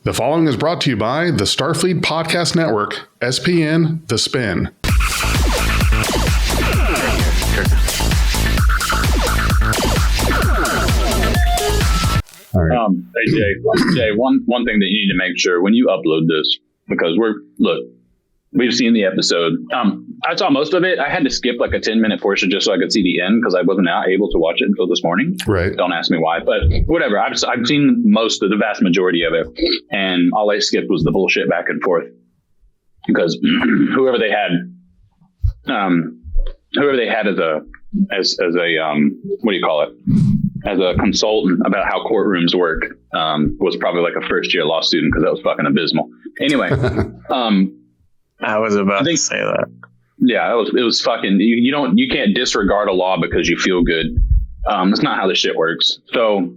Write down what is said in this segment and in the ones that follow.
The following is brought to you by the Starfleet Podcast Network, SPN The Spin. All right. Hey Jay, one thing that you need to make sure when you upload this, because we've seen the episode. I saw most of it. I had to skip like a 10-minute portion just so I could see the end because I wasn't able to watch it until this morning. Right. Don't ask me why, but whatever. I've seen most of the vast majority of it, and all I skipped was the bullshit back and forth because whoever they had as a what do you call it? As a consultant about how courtrooms work, was probably like a first-year law student because that was fucking abysmal. Anyway, I was about to say that. Yeah, it was fucking. You can't disregard a law because you feel good. That's not how this shit works. So,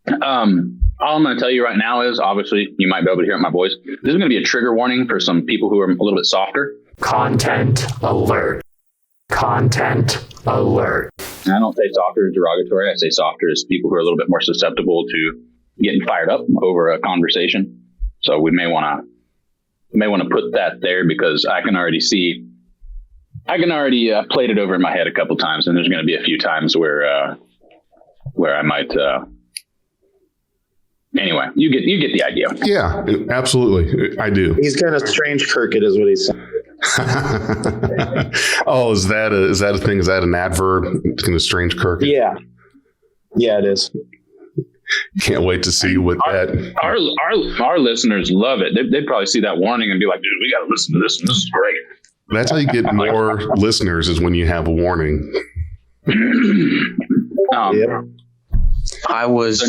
all I'm going to tell you right now is, obviously, you might be able to hear my voice. This is going to be a trigger warning for some people who are a little bit softer. Content alert. Content alert. And I don't say softer as derogatory. I say softer as people who are a little bit more susceptible to getting fired up over a conversation. So we may want to put that there because I can already played it over in my head a couple times, and there's going to be a few times where I might. Anyway, you get the idea. Yeah, absolutely, I do. He's kind of strange, Kirk. It is what he's saying. Oh, is that a thing? Is that an adverb? It's kind of strange, Kirk. Yeah, it is. Can't wait to see what our listeners love it. They'd probably see that warning and be like, dude, we got to listen to this. And this is great. That's how you get more listeners, is when you have a warning. Yep. I was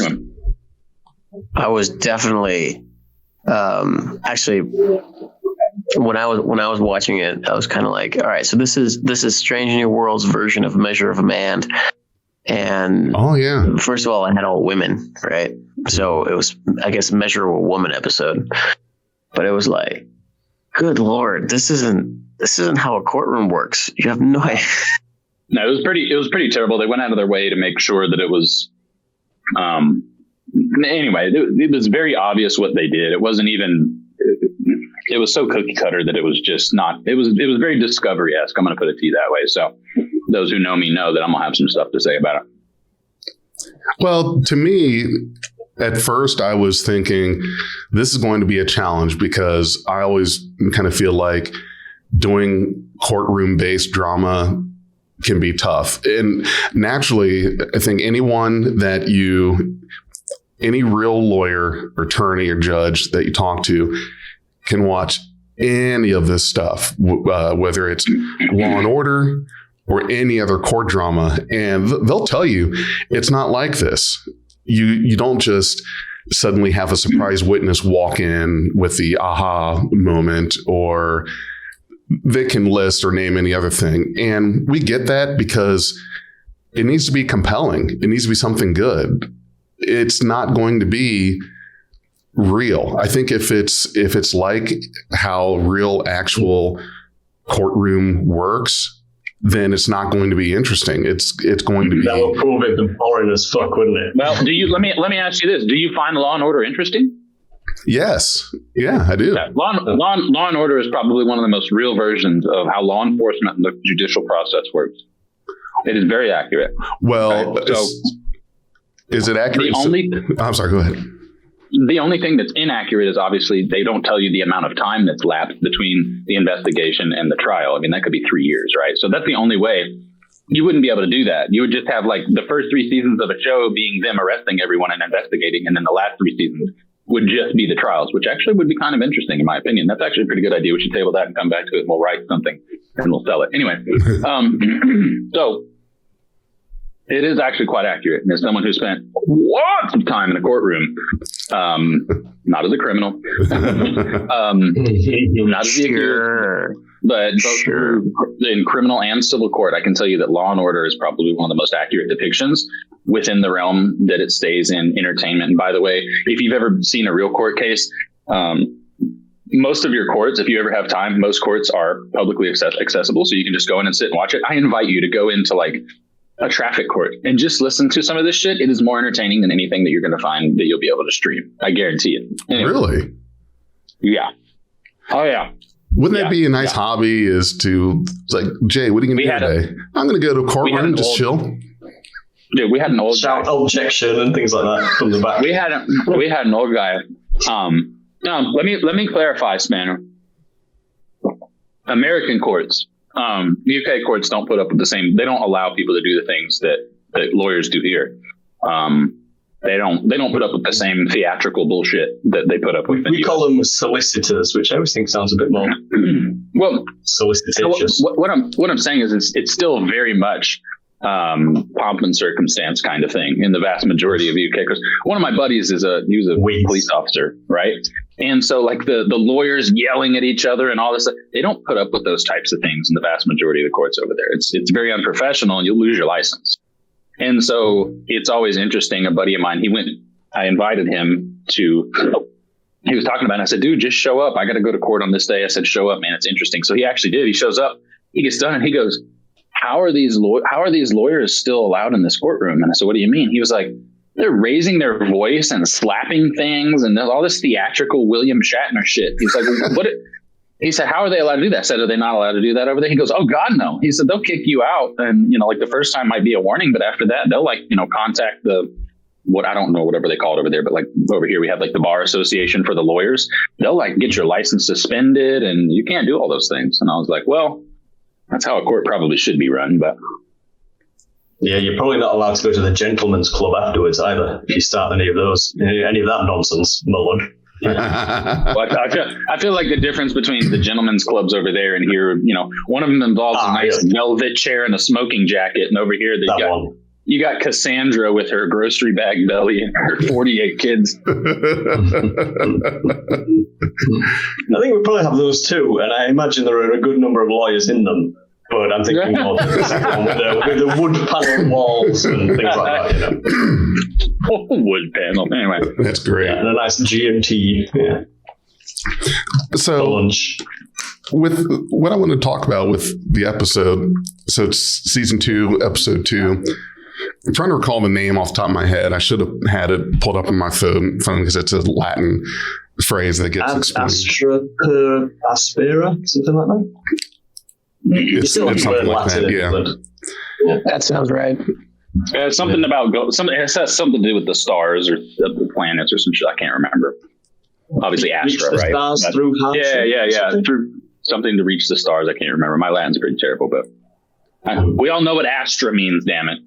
definitely actually when I was watching it, I was kind of like, all right, so this is Strange New World's version of Measure of a Man. And oh yeah, first of all, I had all women, right? So it was, I guess, Measure of a Woman episode. But it was like, good Lord, this isn't how a courtroom works. You have no idea. No, it was pretty terrible. They went out of their way to make sure that it was anyway, it was very obvious what they did. It wasn't even it was so cookie cutter that it was just not, it was very Discovery-esque. I'm going to put it to you that way. So those who know me know that I'm going to have some stuff to say about it. Well, to me, at first I was thinking this is going to be a challenge because I always kind of feel like doing courtroom-based drama can be tough. And naturally, I think any real lawyer, or attorney, or judge that you talk to can watch any of this stuff, whether it's Law and Order or any other court drama, and they'll tell you it's not like this. You don't just suddenly have a surprise witness walk in with the aha moment, or they can list or name any other thing. And we get that because it needs to be compelling. It needs to be something good. It's not going to be real. I think if it's like how real actual courtroom works, then it's not going to be interesting. It's going to be. That would prove it boring as fuck, wouldn't it? Well, let me ask you this: do you find Law and Order interesting? Yes. Yeah, I do. Yeah. Law and Order is probably one of the most real versions of how law enforcement and the judicial process works. It is very accurate. Well, okay, so is it accurate? I'm sorry, go ahead. The only thing that's inaccurate is obviously they don't tell you the amount of time that's lapsed between the investigation and the trial. I mean, that could be 3 years, right? So that's the only way. You wouldn't be able to do that. You would just have like the first 3 seasons of a show being them arresting everyone and investigating, and then the last 3 seasons would just be the trials, which actually would be kind of interesting in my opinion. That's actually a pretty good idea. We should table that and come back to it. We'll write something and we'll sell it. Anyway, so it is actually quite accurate. And as someone who spent lots of time in a courtroom, not as a criminal, not as the accused, but both in criminal and civil court, I can tell you that Law and Order is probably one of the most accurate depictions within the realm that it stays in entertainment. And by the way, if you've ever seen a real court case, most of your courts, if you ever have time, most courts are publicly accessible. So you can just go in and sit and watch it. I invite you to go into like a traffic court and just listen to some of this shit. It is more entertaining than anything that you're going to find that you'll be able to stream. I guarantee it. Anyway, Really? yeah. Oh yeah. Wouldn't that be a nice hobby? Is to like, Jay, what are you going to do today? I'm going to go to a courtroom and just chill. Dude, we had an old Shout guy. objection and things like that from the back. We had an old guy. Let me clarify, Spanner. American courts, UK courts don't put up with the same. They don't allow people to do the things that lawyers do here. They don't put up with the same theatrical bullshit that they put up with. We call them solicitors, which I always think sounds a bit more well solicitatious. What I'm saying is it's still very much pomp and circumstance kind of thing in the vast majority of UK. Because one of my buddies he was a police officer, right? And so like the lawyers yelling at each other and all this stuff, they don't put up with those types of things in the vast majority of the courts over there. It's very unprofessional and you'll lose your license. And so it's always interesting. A buddy of mine, I invited him to, he was talking about it. I said, dude, just show up. I got to go to court on this day. I said, show up, man. It's interesting. So he actually did. He shows up, he gets done and he goes, how are these lawyers still allowed in this courtroom? And I said, what do you mean? He was like, they're raising their voice and slapping things and there's all this theatrical William Shatner shit. He's like, what? He said, how are they allowed to do that? I said, are they not allowed to do that over there? He goes, oh God, no. He said, they'll kick you out. And, like the first time might be a warning, but after that, they'll contact I don't know, whatever they call it over there. But like over here, we have like the Bar Association for the lawyers. They'll like get your license suspended and you can't do all those things. And I was like, well, that's how a court probably should be run. But yeah, you're probably not allowed to go to the gentleman's club afterwards either if you start any of that nonsense, Mullen. Well, I feel like the difference between the gentlemen's clubs over there and here, one of them involves a nice velvet chair and a smoking jacket, and over here you got Cassandra with her grocery bag belly and her 48 kids. I think we probably have those too, and I imagine there are a good number of lawyers in them. But I'm thinking more of the second one with the wood panel walls and things like that. Wood panel. Anyway, that's great. Yeah, and a nice GMT. Yeah. So, lunch. With what I want to talk about with the episode, so it's season 2, episode 2. I'm trying to recall the name off the top of my head. I should have had it pulled up on my phone because it's a Latin phrase that gets explained. Astra per aspera, something like that. It's something like that, yeah. That sounds right. It's something about it has something to do with the stars or the planets or some shit. I can't remember. Obviously, Astra, right? Stars through yeah. Through something to reach the stars. I can't remember. My Latin's pretty terrible, but we all know what Astra means. Damn it.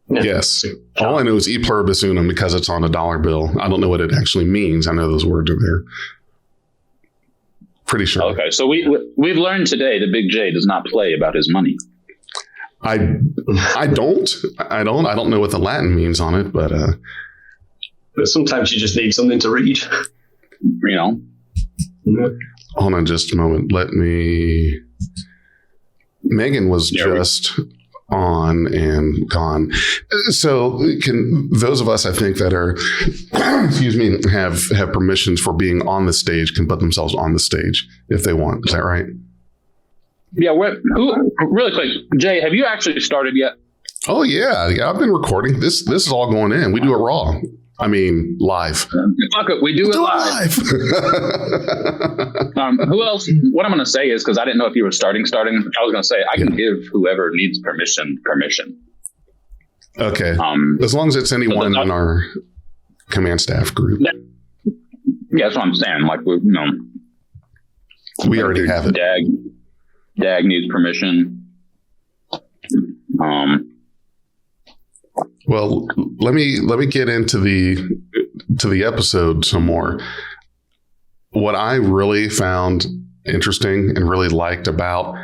Yes. All I know is e pluribus unum because it's on a dollar bill. I don't know what it actually means. I know those words are there. Pretty sure. Okay, so we've learned today that Big J does not play about his money. I don't know what the Latin means on it, but sometimes you just need something to read. Hold on just a moment. Megan was just on and gone. So can those of us, I think, that are, have permissions for being on the stage can put themselves on the stage if they want. Is that right? Yeah. Really quick, Jay, have you actually started yet? Oh yeah. I've been recording. This is all going in. We do it raw. I mean, live. Fuck it, we do it live. Who else? What I'm going to say is, because I didn't know if you were starting. I was going to say I can give whoever needs permission. Okay. As long as it's anyone in our command staff group. Yeah, that's what I'm saying. Like we already have it. Dag needs permission. Well, let me get into the episode some more. What I really found interesting and really liked about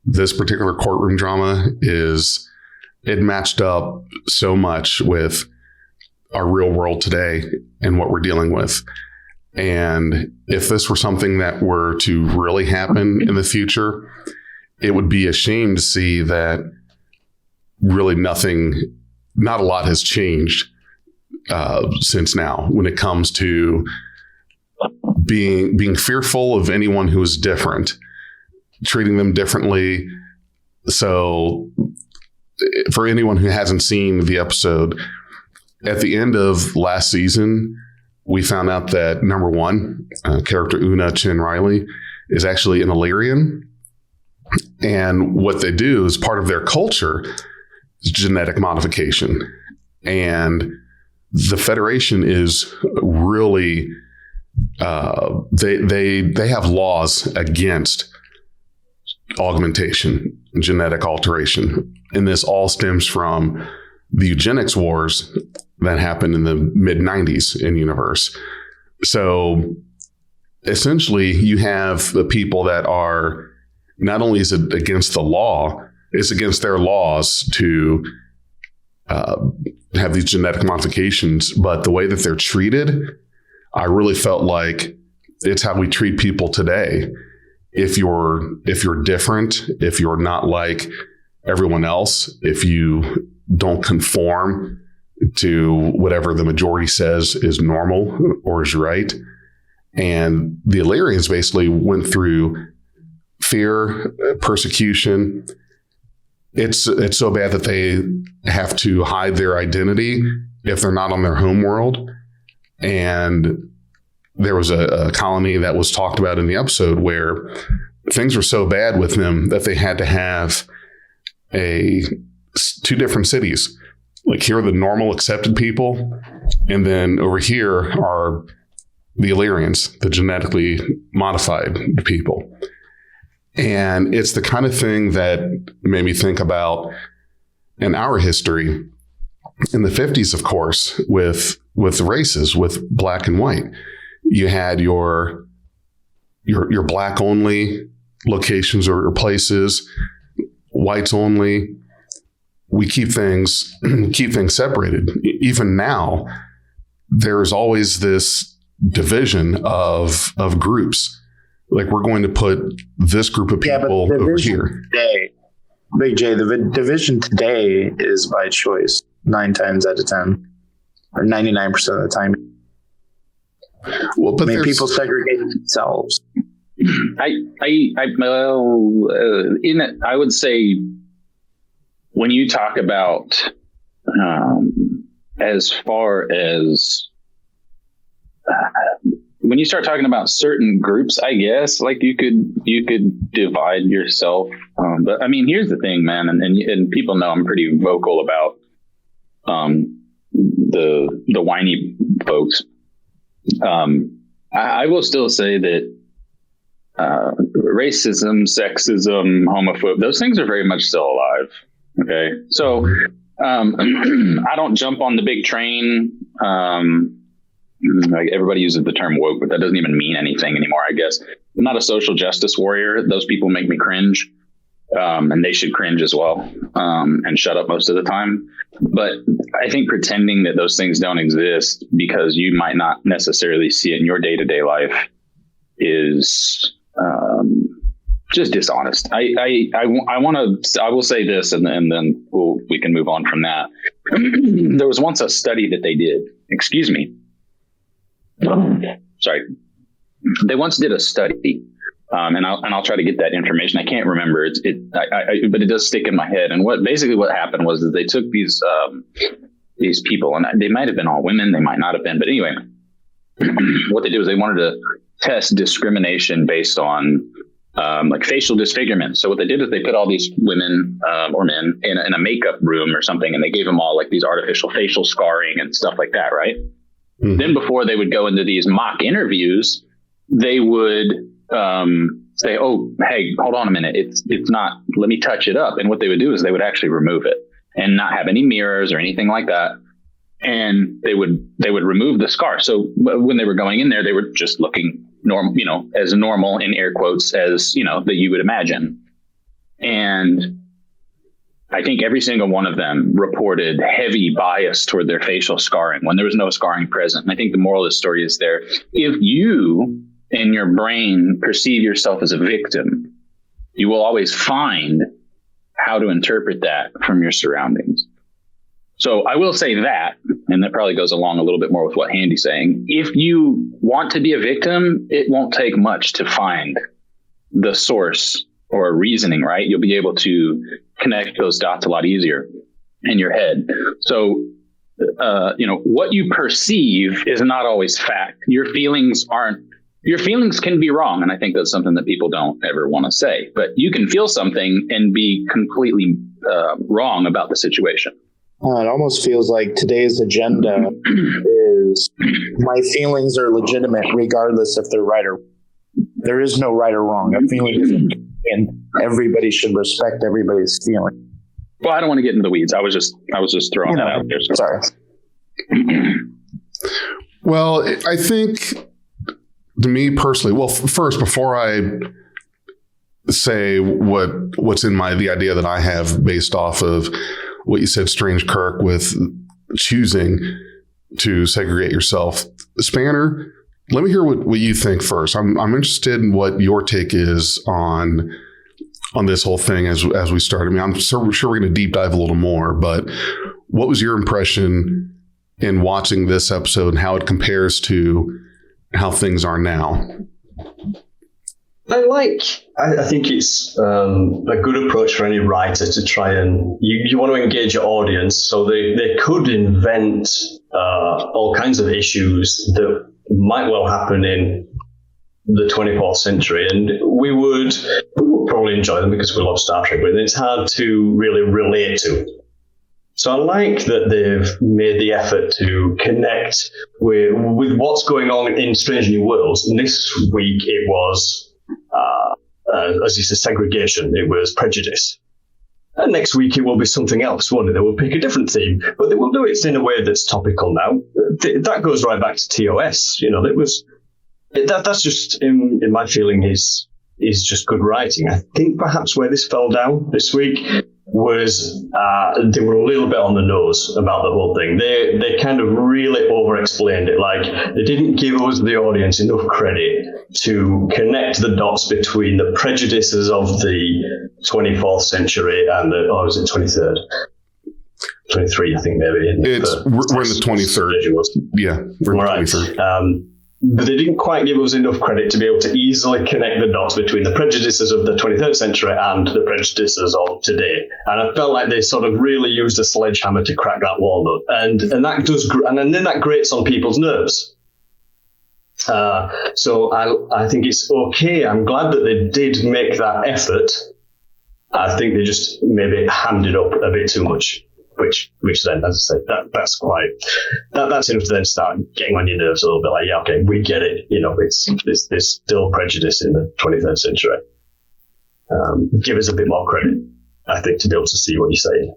this particular courtroom drama is it matched up so much with our real world today and what we're dealing with. And if this were something that were to really happen in the future, it would be a shame to see that really not a lot has changed since now when it comes to being fearful of anyone who is different, treating them differently. So for anyone who hasn't seen the episode, at the end of last season, we found out that number one, character Una Chin Riley, is actually an Illyrian. And what they do is part of their culture is genetic modification. And the Federation is really, they have laws against augmentation, genetic alteration. And this all stems from the eugenics wars that happened in the mid-90s in universe. So essentially, you have the people that are, not only is it against the law, it's against their laws to have these genetic modifications, but the way that they're treated, I really felt like it's how we treat people today. If you're different, if you're not like everyone else, if you don't conform to whatever the majority says is normal or is right. And the Illyrians basically went through fear, persecution. It's so bad that they have to hide their identity if they're not on their home world. And there was a colony that was talked about in the episode where things were so bad with them that they had to have two different cities. Like, here are the normal accepted people, and then over here are the Illyrians, the genetically modified people. And it's the kind of thing that made me think about in our history in the 50s, of course, with the races, with black and white. You had your black only locations or places, whites only. We keep things separated. Even now, there's always this division of groups. Like, we're going to put this group of people over here. Today, Big J, the division today is by choice 9 times out of 10, or 99% of the time. Well, but people segregate themselves. I would say, when you talk about as far as when you start talking about certain groups, I guess like you could divide yourself. But I mean, here's the thing, man, and people know I'm pretty vocal about the whiny folks. I will still say that racism, sexism, homophobia, those things are very much still alive. Okay. So, I don't jump on the big train. Like, everybody uses the term woke, but that doesn't even mean anything anymore, I guess. I'm not a social justice warrior. Those people make me cringe. And they should cringe as well. And shut up most of the time. But I think pretending that those things don't exist because you might not necessarily see it in your day-to-day life is, just dishonest. I will say this, and then we can move on from that. There was once a study that they did. Excuse me. Sorry. They once did a study, and I'll try to get that information. I can't remember but it does stick in my head. And what happened was that they took these people, and they might have been all women, they might not have been, but anyway, what they did was they wanted to test discrimination based on like facial disfigurement. So what they did is they put all these women or men in a makeup room or something, and they gave them all like these artificial facial scarring and stuff like that, right? Mm-hmm. Then before they would go into these mock interviews, they would say, "Oh, hey, hold on a minute, it's not. Let me touch it up." And what they would do is they would actually remove it and not have any mirrors or anything like that. And they would remove the scar. So when they were going in there, they were just looking normal, as normal in air quotes as, that you would imagine. And I think every single one of them reported heavy bias toward their facial scarring when there was no scarring present. And I think the moral of the story is there. If you in your brain perceive yourself as a victim, you will always find how to interpret that from your surroundings. So I will say that, and that probably goes along a little bit more with what Handy's saying. If you want to be a victim, it won't take much to find the source or reasoning, right? You'll be able to connect those dots a lot easier in your head. So, what you perceive is not always fact. Your feelings can be wrong. And I think that's something that people don't ever want to say, but you can feel something and be completely wrong about the situation. It almost feels like today's agenda is my feelings are legitimate regardless if they're right or wrong. There is no right or wrong. A feeling is, and everybody should respect everybody's feeling. Well, I don't want to get into the weeds. I was just throwing that out there. So. Sorry. Well, I think to me personally, well, first, before I say what's in the idea that I have based off of what you said, Strange Kirk, with choosing to segregate yourself, Spanner, let me hear what you think first. I'm interested in what your take is on this whole thing as we start. I mean, I'm sure we're going to deep dive a little more, but what was your impression in watching this episode and how it compares to how things are now? I think it's a good approach for any writer to try and you want to engage your audience, so they could invent all kinds of issues that might well happen in the 24th century, and we would probably enjoy them because we love Star Trek, but it's hard to really relate to. So I like that they've made the effort to connect with what's going on in Strange New Worlds. And this week it was, as you said, segregation. It was prejudice. And next week it will be something else, won't it? They will pick a different theme, but they will do it in a way that's topical now. That goes right back to TOS. That's just, in my feeling, is just good writing. I think perhaps where this fell down this week was they were a little bit on the nose about the whole thing. They kind of really over-explained it. Like, they didn't give us, the audience, enough credit to connect the dots between the prejudices of the 24th century and is it 23rd? 23, I think, maybe. We're in the 23rd. Yeah, we're in the 23rd. But they didn't quite give us enough credit to be able to easily connect the dots between the prejudices of the 23rd century and the prejudices of today. And I felt like they sort of really used a sledgehammer to crack that walnut. And that does, and then that grates on people's nerves. So I think it's okay. I'm glad that they did make that effort. I think they just maybe hammed it up a bit too much. Which then, as I say, that's enough to then start getting on your nerves a little bit. Like, yeah, okay, we get it. There's still prejudice in the 23rd century. Give us a bit more credit, I think, to be able to see what you're saying.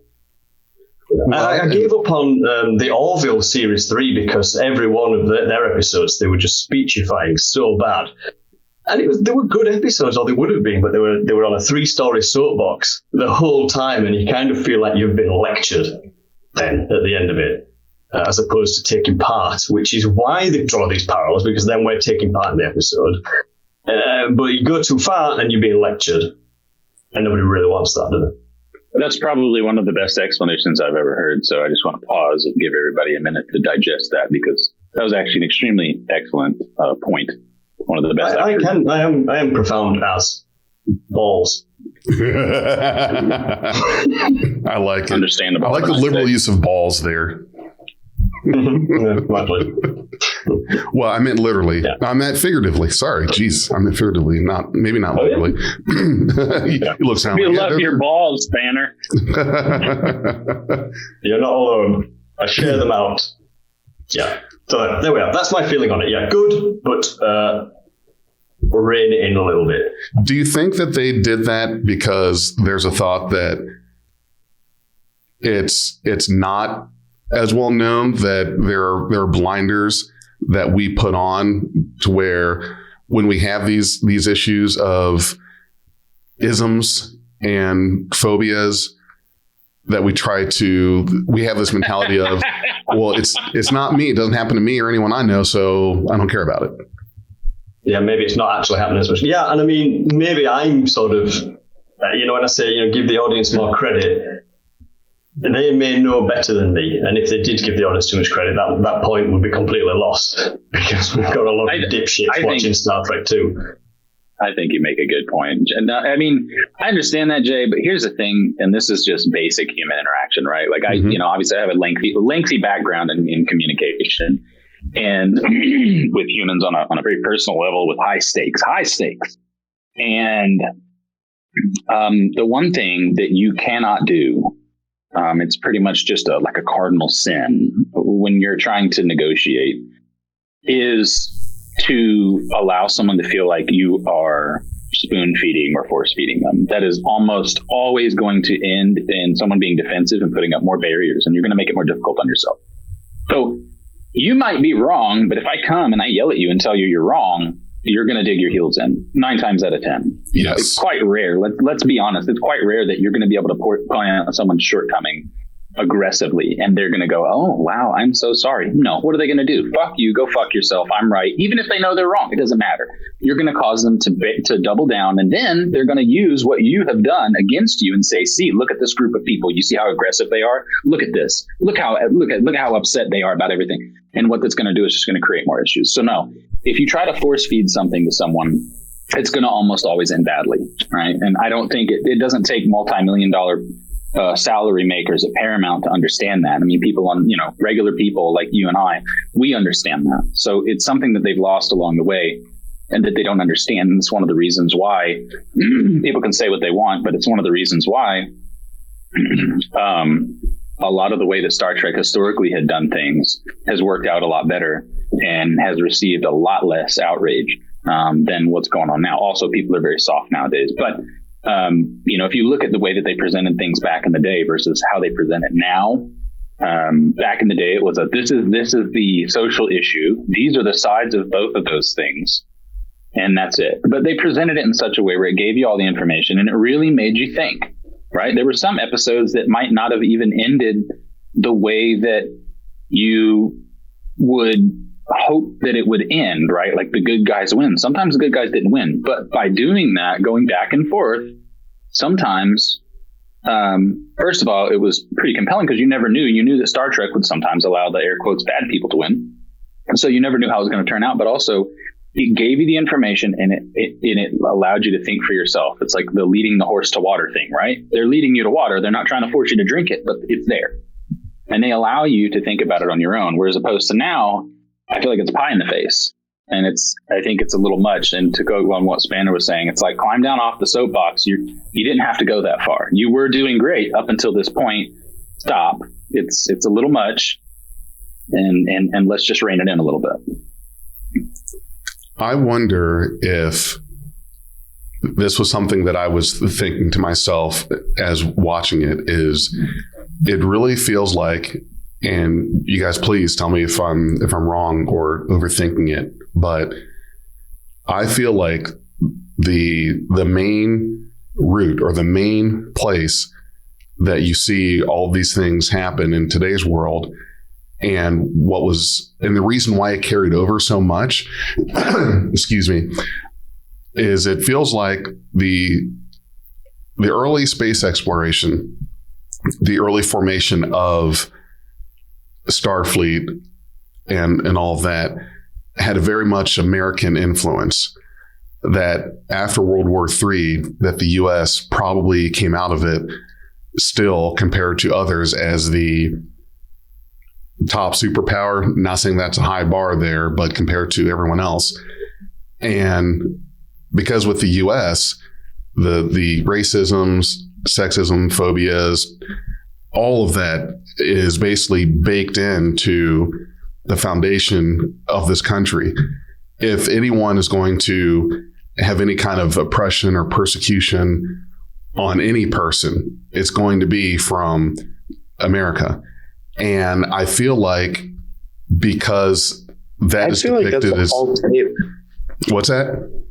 I gave up on the Orville Series 3 because every one of their episodes, they were just speechifying so bad. And they were good episodes, or they would have been, but they were on a 3-story soapbox the whole time, and you kind of feel like you've been lectured then at the end of it, as opposed to taking part, which is why they draw these parallels, because then we're taking part in the episode. But you go too far and you're being lectured, and nobody really wants that, do they? That's probably one of the best explanations I've ever heard, so I just want to pause and give everybody a minute to digest that, because that was actually an extremely excellent point. One of the best. I am profound as balls. I like it. Understandable. I like the liberal use of balls there. Well, I meant literally. Yeah. I meant figuratively. Sorry, jeez, I meant figuratively. Maybe not literally. You look sound. You love your balls, Banner. You're not alone. I share them out. Yeah. So there we are. That's my feeling on it. Yeah, good, but rein it in a little bit. Do you think that they did that because there's a thought that it's not as well known, that there are blinders that we put on to where when we have these issues of isms and phobias, that we have this mentality of, well, it's not me. It doesn't happen to me or anyone I know, so I don't care about it. Yeah, maybe it's not actually happening as much. Yeah, and I mean, maybe I'm sort of, when I say, give the audience more credit, they may know better than me. And if they did give the audience too much credit, that point would be completely lost, because we've got a lot of dipshits watching Star Trek too. I think you make a good point. And I mean, I understand that, Jay, but here's the thing, and this is just basic human interaction, right? Like obviously I have a lengthy background in communication and with humans on a very personal level with high stakes. And the one thing that you cannot do, it's pretty much just like a cardinal sin when you're trying to negotiate, is to allow someone to feel like you are spoon feeding or force feeding them. That is almost always going to end in someone being defensive and putting up more barriers, and you're going to make it more difficult on yourself. So you might be wrong, but if I come and I yell at you and tell you you're wrong, you're going to dig your heels in 9 times out of 10. Yes. It's quite rare. Let's be honest. It's quite rare that you're going to be able to point out someone's shortcoming aggressively and they're going to go, oh, wow, I'm so sorry. No, what are they going to do? Fuck you. Go fuck yourself. I'm right. Even if they know they're wrong, it doesn't matter. You're going to cause them to double down, and then they're going to use what you have done against you and say, see, look at this group of people. You see how aggressive they are? Look at this. Look how upset they are about everything. And what that's going to do is just going to create more issues. So no, if you try to force feed something to someone, it's going to almost always end badly, right? And I don't think it doesn't take multi-million-dollar salary makers at Paramount to understand that. I mean, people regular people like you and I, we understand that. So it's something that they've lost along the way and that they don't understand. And it's one of the reasons why people can say what they want, but it's one of the reasons why a lot of the way that Star Trek historically had done things has worked out a lot better and has received a lot less outrage than what's going on now. Also, people are very soft nowadays, but if you look at the way that they presented things back in the day versus how they present it now, back in the day, it was this is the social issue. These are the sides of both of those things. And that's it. But they presented it in such a way where it gave you all the information and it really made you think, right? There were some episodes that might not have even ended the way that you would hope that it would end, right? Like the good guys win. Sometimes the good guys didn't win, but by doing that, going back and forth, sometimes, first of all, it was pretty compelling because you knew that Star Trek would sometimes allow the air quotes bad people to win. And so you never knew how it was going to turn out, but also it gave you the information and it allowed you to think for yourself. It's like the leading the horse to water thing, right? They're leading you to water. They're not trying to force you to drink it, but it's there. And they allow you to think about it on your own. Whereas opposed to now, I feel like it's pie in the face, and I think it's a little much. And to go on what Spanner was saying, it's like climb down off the soapbox. You didn't have to go that far. You were doing great up until this point. Stop. It's a little much, and let's just rein it in a little bit. I wonder if this was something that I was thinking to myself as watching it. Is it really feels like. And you guys, please tell me if I'm wrong or overthinking it. But I feel like the main route or the main place that you see all these things happen in today's world, and the reason why it carried over so much, excuse me, is it feels like the early space exploration, the early formation of Starfleet and all of that had a very much American influence, that after World War III, that the U.S. probably came out of it still compared to others as the top superpower. Not saying that's a high bar there, but compared to everyone else. And because with the U.S., the racisms, sexism, phobias, all of that is basically baked into the foundation of this country. If anyone is going to have any kind of oppression or persecution on any person, it's going to be from America. And I feel like because that is depicted as... What's that?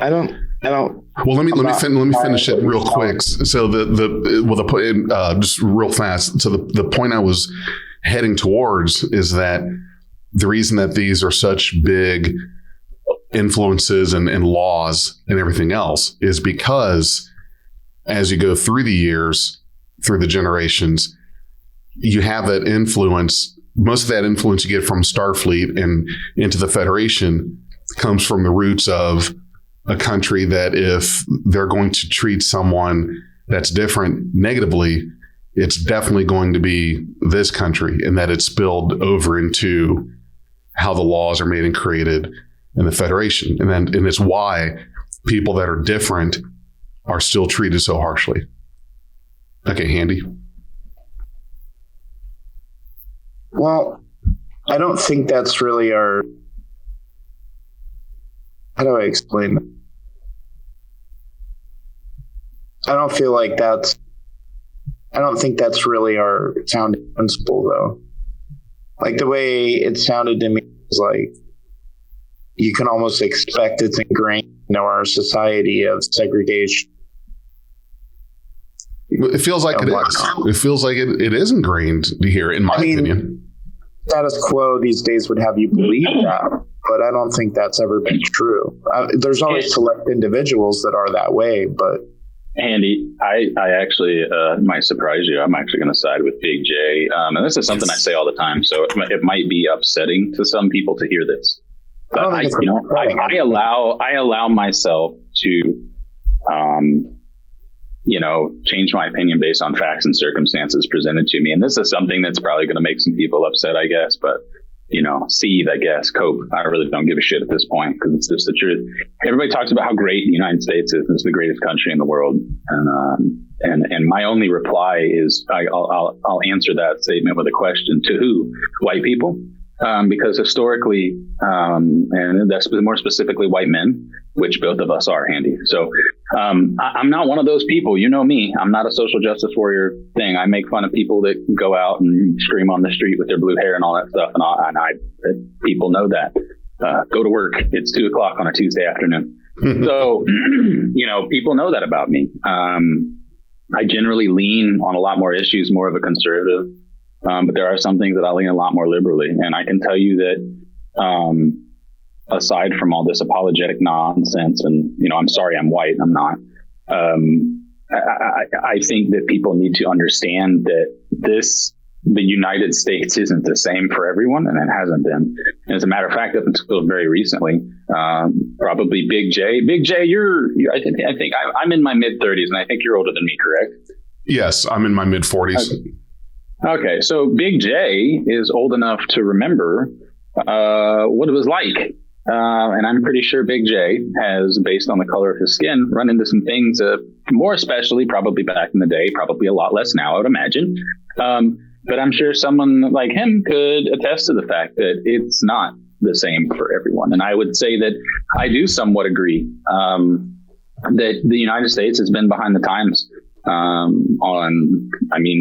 I don't. Well, let me finish it real quick. So just real fast. So the point I was heading towards is that the reason that these are such big influences and laws and everything else is because as you go through the years, through the generations, you have that influence. Most of that influence you get from Starfleet and into the Federation comes from the roots of a country that if they're going to treat someone that's different negatively, it's definitely going to be this country, and that it's spilled over into how the laws are made and created in the Federation. And it's why people that are different are still treated so harshly. Okay, Handy. Well, I don't think that's really our. How do I explain that? I don't feel like that's. I don't think that's really our founding principle, though. Like the way it sounded to me is like you can almost expect it's ingrained in our society of segregation. It feels like it is. It feels like it is ingrained here, in my opinion. Status quo these days would have you believe that, but I don't think that's ever been true. There's always select individuals that are that way, but. Andy, I actually might surprise you. I'm actually going to side with Big J. And this is something I say all the time, so it might be upsetting to some people to hear this. But I allow myself to, change my opinion based on facts and circumstances presented to me. And this is something that's probably going to make some people upset, I guess. But, seethe, I guess, cope. I really don't give a shit at this point because it's just the truth. Everybody talks about how great the United States is. It's the greatest country in the world. And my only reply is I'll answer that statement with a question. To who? White people? Because historically, and that's more specifically white men, which both of us are, Handy. So I'm not one of those people. You know me. I'm not a social justice warrior thing. I make fun of people that go out and scream on the street with their blue hair and all that stuff. And people know that. Go to work. It's 2:00 on a Tuesday afternoon. So, people know that about me. I generally lean on a lot more issues, more of a conservative. But there are some things that I lean a lot more liberally. And I can tell you that, aside from all this apologetic nonsense and, I'm sorry, I'm white, I'm not. I think that people need to understand that the United States isn't the same for everyone, and it hasn't been. And as a matter of fact, up until very recently, probably Big J, I think I'm in my mid 30s, and I think you're older than me, correct? Yes, I'm in my mid 40s. Okay, so Big J is old enough to remember what it was like. And I'm pretty sure Big J has, based on the color of his skin, run into some things, more especially probably back in the day, probably a lot less now, I would imagine. But I'm sure someone like him could attest to the fact that it's not the same for everyone. And I would say that I do somewhat agree that the United States has been behind the times.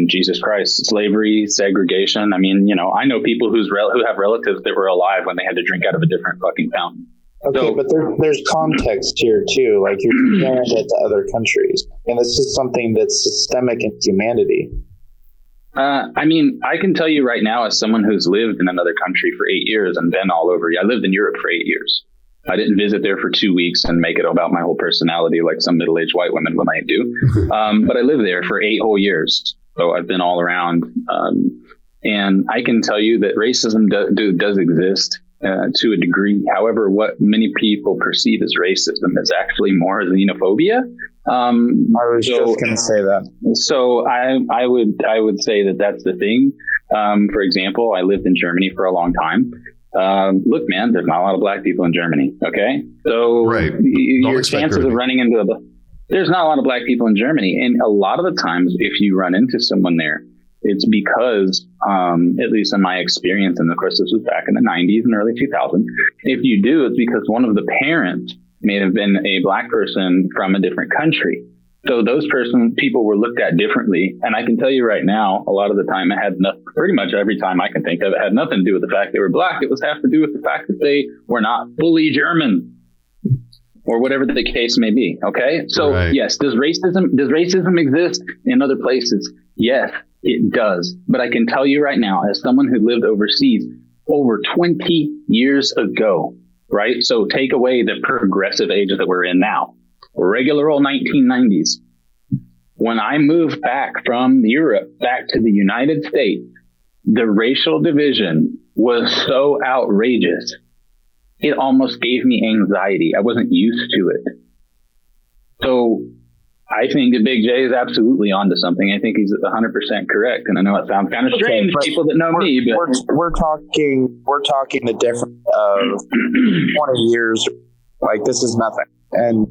Jesus Christ, slavery, segregation. I know people who have relatives that were alive when they had to drink out of a different fucking fountain. Okay, but there's context here too. Like you're comparing it to other countries, and this is something that's systemic in humanity. I can tell you right now, as someone who's lived in another country for 8 years and been all over. I lived in Europe for 8 years. I didn't visit there for 2 weeks and make it about my whole personality like some middle-aged white women might do. But I lived there for 8 whole years. So I've been all around. And I can tell you that racism does exist to a degree. However, what many people perceive as racism is actually more xenophobia. I was just going to say that. So I would say that that's the thing. For example, I lived in Germany for a long time. Look, man, there's not a lot of black people in Germany. Okay. So right. Your chances of running into there's not a lot of black people in Germany. And a lot of the times, if you run into someone there, it's because, at least in my experience, and of course, this was back in the 90s and early 2000s. If you do, it's because one of the parents may have been a black person from a different country. So those people were looked at differently. And I can tell you right now, a lot of the time it had pretty much every time I can think of it had nothing to do with the fact they were black. It was have to do with the fact that they were not fully German or whatever the case may be. Okay. So right. Yes. Does racism exist in other places? Yes, it does. But I can tell you right now, as someone who lived overseas over 20 years ago, right? So take away the progressive age that we're in now. Regular old 1990s. When I moved back from Europe back to the United States, the racial division was so outrageous. It almost gave me anxiety. I wasn't used to it. So I think that Big J is absolutely onto something. I think he's 100% correct. And I know it sounds kind of strange to people that know me, but we're talking the difference of 20 years. Like, this is nothing. And,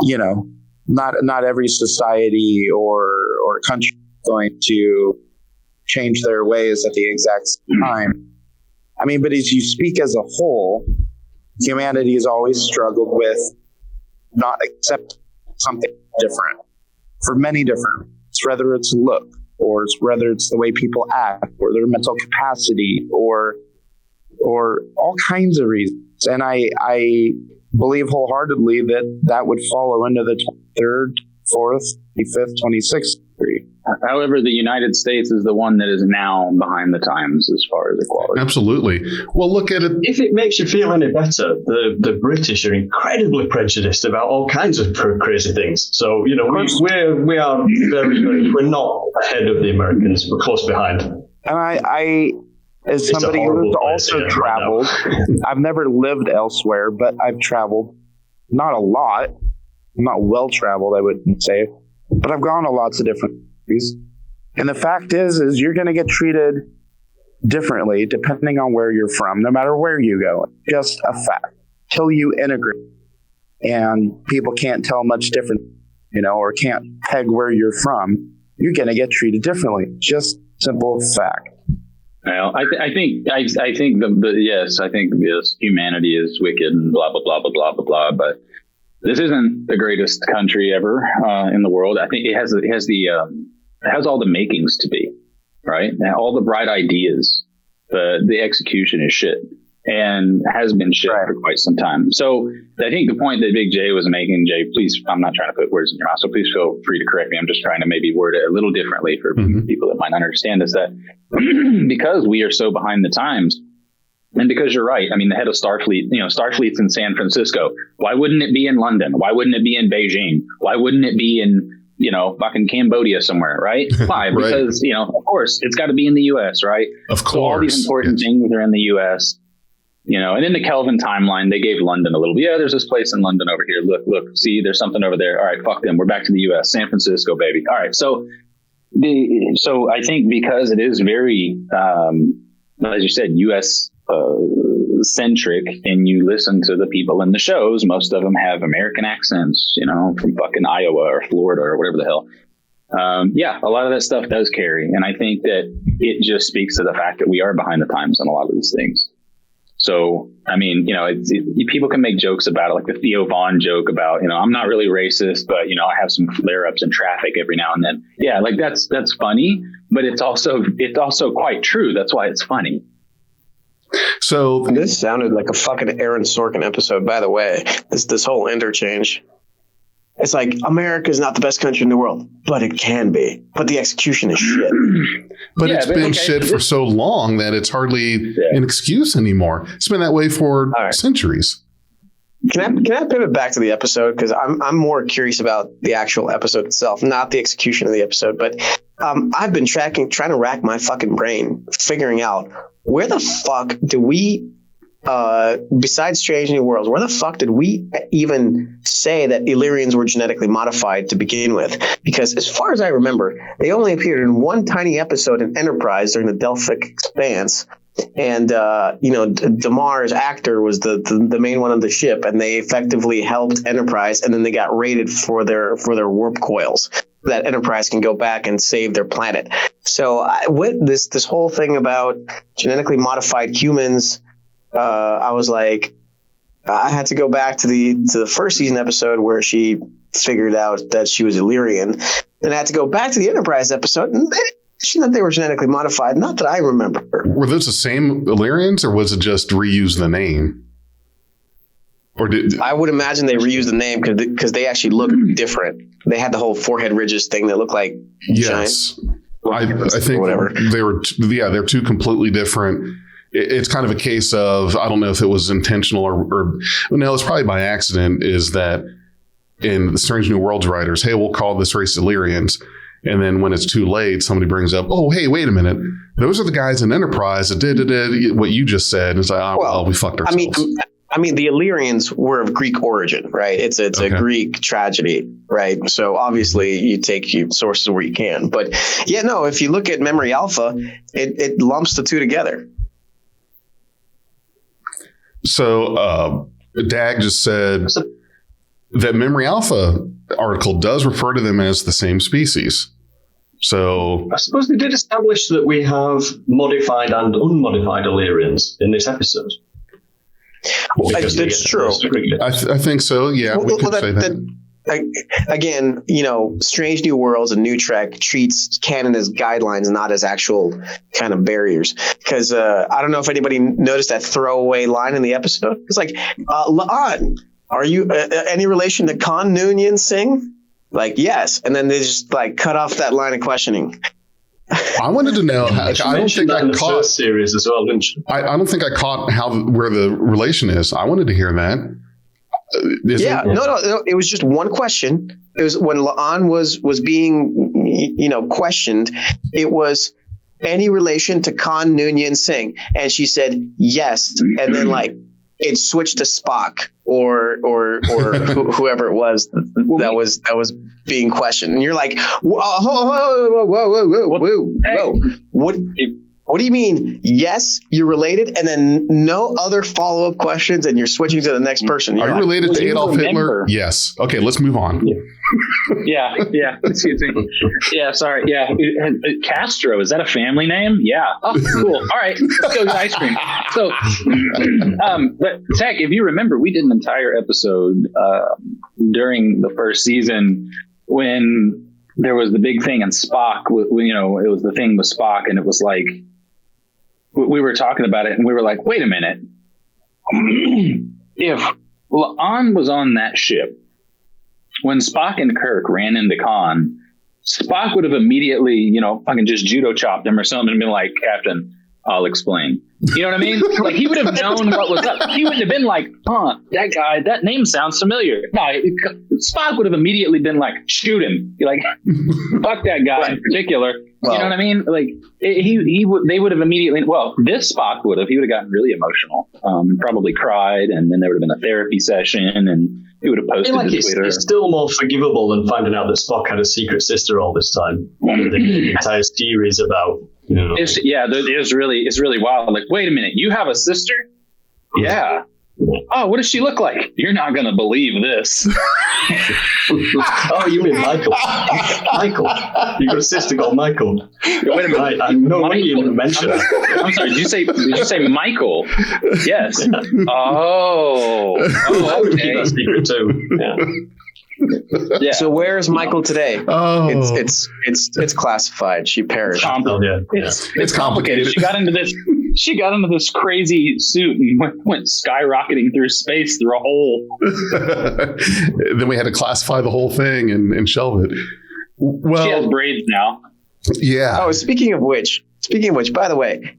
you know, not every society or country is going to change their ways at the exact same time. I mean, but as you speak as a whole, humanity has always struggled with not accepting something different for many different reasons, whether it's look, or whether it's the way people act, or their mental capacity, or all kinds of reasons. And I believe wholeheartedly that would follow into the 23rd, 4th, 25th, 26th degree. However, the United States is the one that is now behind the times as far as equality. Absolutely. Well, look at it. If it makes you feel any better, the British are incredibly prejudiced about all kinds of crazy things. So, you know, we are we're not ahead of the Americans. We're close behind. And I as somebody who's also traveled, I've never lived elsewhere, but I've traveled. Not a lot. I'm not well traveled, I wouldn't say, but I've gone to lots of different countries. And the fact is you're going to get treated differently depending on where you're from, no matter where you go. Just a fact. Till you integrate, and people can't tell much different, you know, or can't peg where you're from, you're going to get treated differently. Just simple fact. Well, I think humanity is wicked and blah blah blah blah blah blah blah. But this isn't the greatest country ever in the world. I think it has all the makings to be, right? All the bright ideas. The execution is shit, and has been shit for quite some time. So I think the point that Big J was making, Jay, please, I'm not trying to put words in your mouth, so please feel free to correct me. I'm just trying to maybe word it a little differently for people that might not understand this, that because we are so behind the times, and because you're right, I mean, the head of Starfleet, you know, Starfleet's in San Francisco. Why wouldn't it be in London? Why wouldn't it be in Beijing? Why wouldn't it be in, you know, fucking Cambodia somewhere, right? Why? Right. Because, you know, of course, it's got to be in the U.S., right? Of course. So all these important things are in the U.S., you know, and in the Kelvin timeline, they gave London a little bit. Yeah, there's this place in London over here. Look, see, there's something over there. All right, fuck them. We're back to the U.S., San Francisco, baby. All right. So I think because it is very, as you said, U.S. Centric, and you listen to the people in the shows, most of them have American accents, you know, from fucking Iowa or Florida or whatever the hell. Yeah, a lot of that stuff does carry. And I think that it just speaks to the fact that we are behind the times on a lot of these things. So, I mean, you know, people can make jokes about it, like the Theo Vaughn joke about, you know, I'm not really racist, but, you know, I have some flare-ups in traffic every now and then. Yeah, like that's funny, but it's also quite true. That's why it's funny. So this sounded like a fucking Aaron Sorkin episode, by the way. This whole interchange. It's like, America is not the best country in the world, but it can be. But the execution is shit. But it's been shit for so long that it's hardly an excuse anymore. It's been that way for centuries. Can I pivot back to the episode? Because I'm more curious about the actual episode itself, not the execution of the episode. But I've been trying to rack my fucking brain, figuring out where the fuck do we, besides Strange New Worlds, where the fuck did we even say that Illyrians were genetically modified to begin with? Because as far as I remember, they only appeared in one tiny episode in Enterprise during the Delphic Expanse. And, you know, Damar's actor was the main one on the ship, and they effectively helped Enterprise, and then they got raided for their warp coils. That Enterprise can go back and save their planet. So with this whole thing about genetically modified humans, I was like, I had to go back to the first season episode where she figured out that she was Illyrian. Then I had to go back to the Enterprise episode, and they mentioned that they were genetically modified. Not that I remember. Were those the same Illyrians, or was it just reuse the name? Or I would imagine they reused the name because they actually look different. They had the whole forehead ridges thing that looked like yes. I think whatever. They're two completely different. It's kind of a case of, I don't know if it was intentional or no, it's probably by accident, is that in the Strange New Worlds writers, hey, we'll call this race Illyrians. And then when it's too late, somebody brings up, oh, hey, wait a minute. Those are the guys in Enterprise that did what you just said. And it's like, oh, well, we fucked ourselves. I mean, the Illyrians were of Greek origin, right? It's a Greek tragedy, right? So obviously you take your sources where you can. But yeah, no, if you look at Memory Alpha, it lumps the two together. So Dag just said that Memory Alpha article does refer to them as the same species. So I suppose they did establish that we have modified and unmodified Illyrians in this episode. That's true. I think so. Yeah, we could say that. Again, Strange New Worlds and New Trek treats canon as guidelines, not as actual kind of barriers. Because I don't know if anybody noticed that throwaway line in the episode. It's like, La'an, are you any relation to Khan Noonien Singh? Like, yes. And then they just cut off that line of questioning. I wanted to know. I don't think I caught first series as well, didn't you? I don't think I caught where the relation is. I wanted to hear that. No. It was just one question. It was when La'an was being, questioned. It was any relation to Khan Noonien Singh, and she said yes. And then it switched to Spock or whoever it was that was being questioned, and you're like, whoa. What do you mean? Yes, you're related, and then no other follow-up questions, and you're switching to the next person. Are you related to Adolf Hitler? Yes. Okay, let's move on. Yeah. Excuse me. Yeah, sorry. Yeah, Castro, is that a family name? Yeah. Oh, cool. All right, let's go get ice cream. So, but Tech, if you remember, we did an entire episode during the first season when there was the big thing, and Spock. It was the thing with Spock, and it was like we were talking about it, and we were like, wait a minute. If La'an was on that ship when Spock and Kirk ran into Khan, Spock would have immediately, fucking just judo chopped him or something and been like, Captain, I'll explain. You know what I mean? Like, he would have known what was up. He wouldn't have been like, that guy, that name sounds familiar. No, Spock would have immediately been like, shoot him. You're like, fuck that guy in particular. Well, you know what I mean? Like, they would have immediately, this Spock would have, he would have gotten really emotional, probably cried, and then there would have been a therapy session, and he would have posted to Twitter. It's still more forgivable than finding out that Spock had a secret sister all this time. The entire series about, it's really wild. Like, wait a minute, you have a sister? Yeah. Oh, what does she look like? You're not going to believe this. Oh, you mean Michael? Michael. You got a sister called Michael. Wait a minute. I know what you even mentioned. I'm sorry. Did you say Michael? Yes. Oh, okay. That's secret too. Yeah. Yeah. So where is Michael today? Oh, it's classified. She perished. It's complicated. She got into this crazy suit and went skyrocketing through space through a hole. Then we had to classify the whole thing and shelve it. Well, she has braids now. Yeah. Oh, speaking of which, by the way,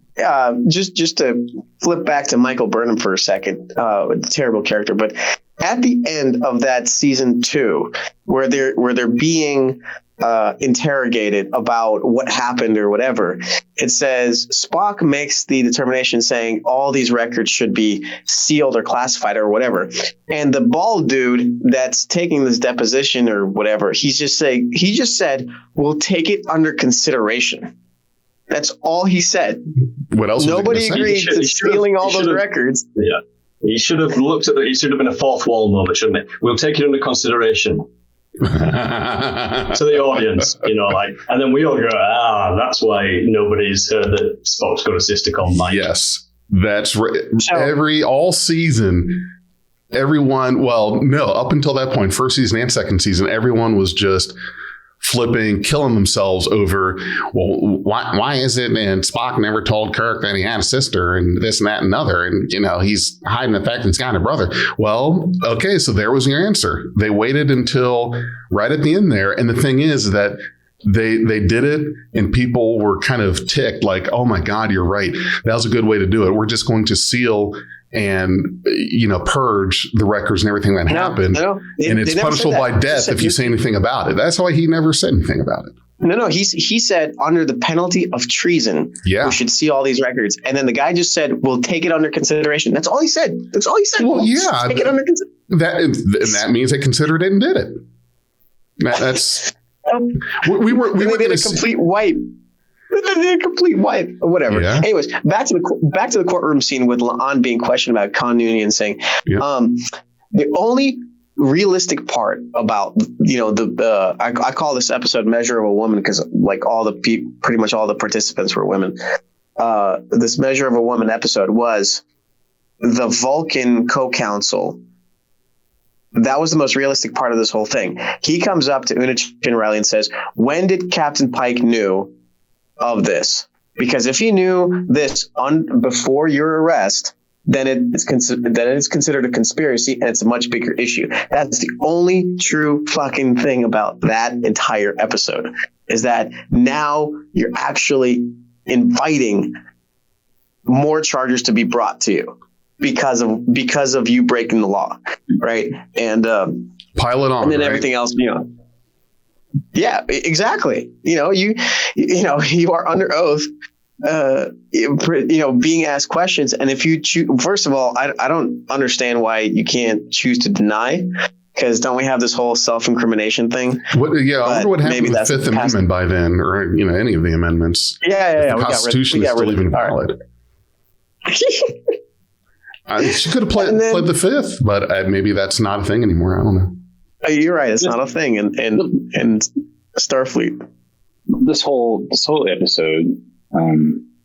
just to flip back to Michael Burnham for a second, terrible character, but at the end of that season 2, where they're being interrogated about what happened or whatever, it says Spock makes the determination saying all these records should be sealed or classified or whatever, and the bald dude that's taking this deposition or whatever, he just said we'll take it under consideration. That's all he said. What else? Nobody agreed to sealing all those records. Yeah. He should have looked at it should have been a fourth wall moment, shouldn't it? We'll take it under consideration. To the audience, and then we all go, that's why nobody's heard that Spock's got a sister called Mike. Yes, that's right. All season, everyone, up until that point, first season and second season, everyone was just flipping, killing themselves over, why is it? And Spock never told Kirk that he had a sister and this and that and other. And, he's hiding the fact that he's got a brother. Well, okay, so there was your answer. They waited until right at the end there. And the thing is that they did it and people were kind of ticked like, oh my God, you're right. That was a good way to do it. We're just going to seal and purge the records and everything that happened. No, and it's punishable by death if you say anything about it. That's why he never said anything about it. No. He said under the penalty of treason, we should see all these records. And then the guy just said, "We'll take it under consideration." That's all he said. Well, yeah, take it under consideration. That means they considered it and did it. That's we were did a complete wipe. They did a complete wipe or whatever. Yeah. Anyways, back to the courtroom scene with La'an being questioned about continuity and saying, the only realistic part about I call this episode "Measure of a Woman" because like pretty much all the participants were women. This "Measure of a Woman" episode was the Vulcan co-counsel. That was the most realistic part of this whole thing. He comes up to Una Chin Riley and says, "When did Captain Pike knew of this? Because if he knew this before your arrest, then it's considered a conspiracy, and it's a much bigger issue." That's the only true fucking thing about that entire episode, is that now you're actually inviting more charges to be brought to you because of you breaking the law, right? And pile it on, and then right? everything else, Yeah, exactly. You are under oath. Being asked questions, and if you choose, first of all, I don't understand why you can't choose to deny, because don't we have this whole self-incrimination thing? I wonder what happened with the Fifth Amendment by then, or any of the amendments. Yeah. The Constitution is still even valid. She could have pled the Fifth, but maybe that's not a thing anymore. I don't know. You're right; it's not a thing, and Starfleet. This whole episode.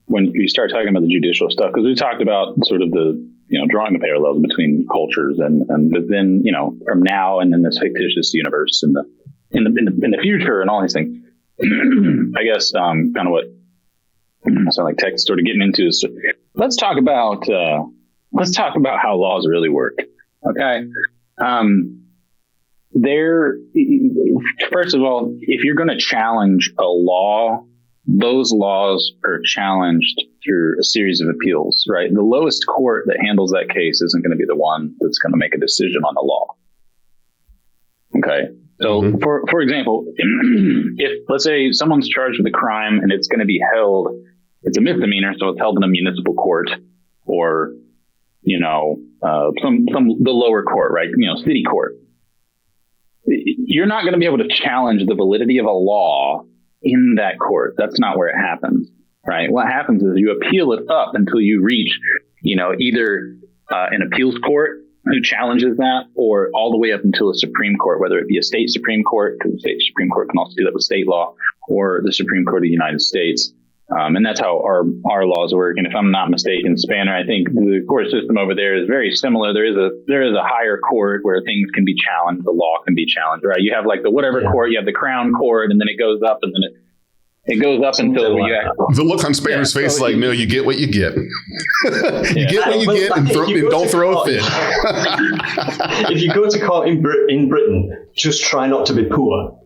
When you start talking about the judicial stuff, because we talked about sort of the, drawing the parallels between cultures and but then, from now and in this fictitious universe in the future and all these things, I guess, kind of what I sound like Tech's sort of getting into is let's talk about how laws really work. Okay. First of all, if you're going to challenge a law, those laws are challenged through a series of appeals, right? The lowest court that handles that case isn't going to be the one that's going to make a decision on the law. Okay. So for example, if let's say someone's charged with a crime and it's going to be held, it's a misdemeanor, so it's held in a municipal court or, the lower court, right? City court. You're not going to be able to challenge the validity of a law in that court. That's not where it happens, right? What happens is you appeal it up until you reach, either an appeals court who challenges that, or all the way up until a Supreme Court, whether it be a state Supreme Court, because the state Supreme Court can also do that with state law, or the Supreme Court of the United States. And that's how our laws work. And if I'm not mistaken, Spanner, I think the court system over there is very similar. There is a higher court where things can be challenged, the law can be challenged, right? You have like the whatever court, you have the Crown Court, and then it goes up, and then it goes up until you act. The look on Spanner's face, so no, you get what you get. You get what you get, and don't throw a fit. If you go to court in Britain, just try not to be poor.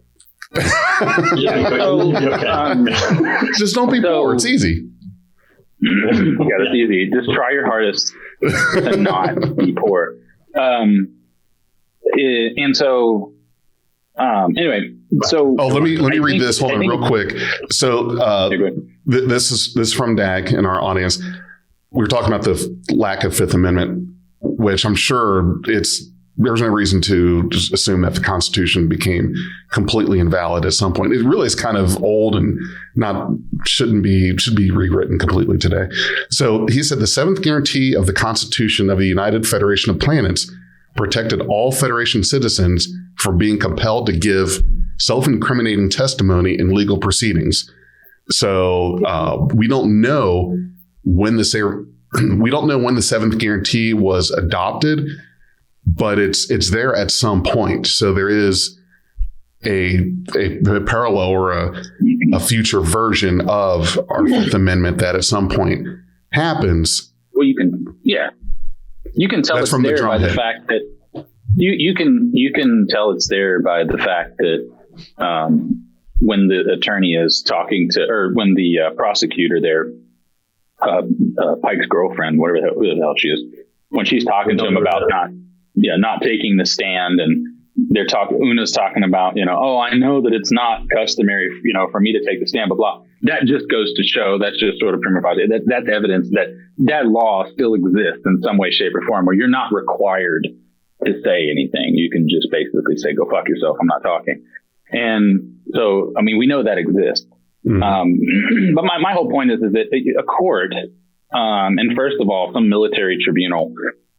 Just don't be poor. It's easy. It's easy. Just try your hardest to not be poor. Anyway, so let me read this. Hold on, real quick. So this is from Dag in our audience. We were talking about the lack of Fifth Amendment, which I'm sure there's no reason to just assume that the Constitution became completely invalid at some point. It really is kind of old and should be rewritten completely today. So he said the seventh guarantee of the Constitution of the United Federation of Planets protected all Federation citizens from being compelled to give self-incriminating testimony in legal proceedings. So we don't know when the seventh guarantee was adopted, but it's there at some point. So there is a parallel or a future version of our Fifth Amendment that at some point happens. Well, you can tell it's there by the fact that you can tell it's there by the fact that when the attorney is talking to, or when the prosecutor there, Pike's girlfriend, who the hell she is, when she's talking to him about not taking the stand, and Una's talking about, oh, I know that it's not customary, for me to take the stand, blah, blah. That just goes to show, that's just sort of prima facie. That's evidence that law still exists in some way, shape, or form, where you're not required to say anything. You can just basically say, go fuck yourself, I'm not talking. And so, I mean, we know that exists. Mm-hmm. But my whole point is that a court, and first of all, some military tribunal,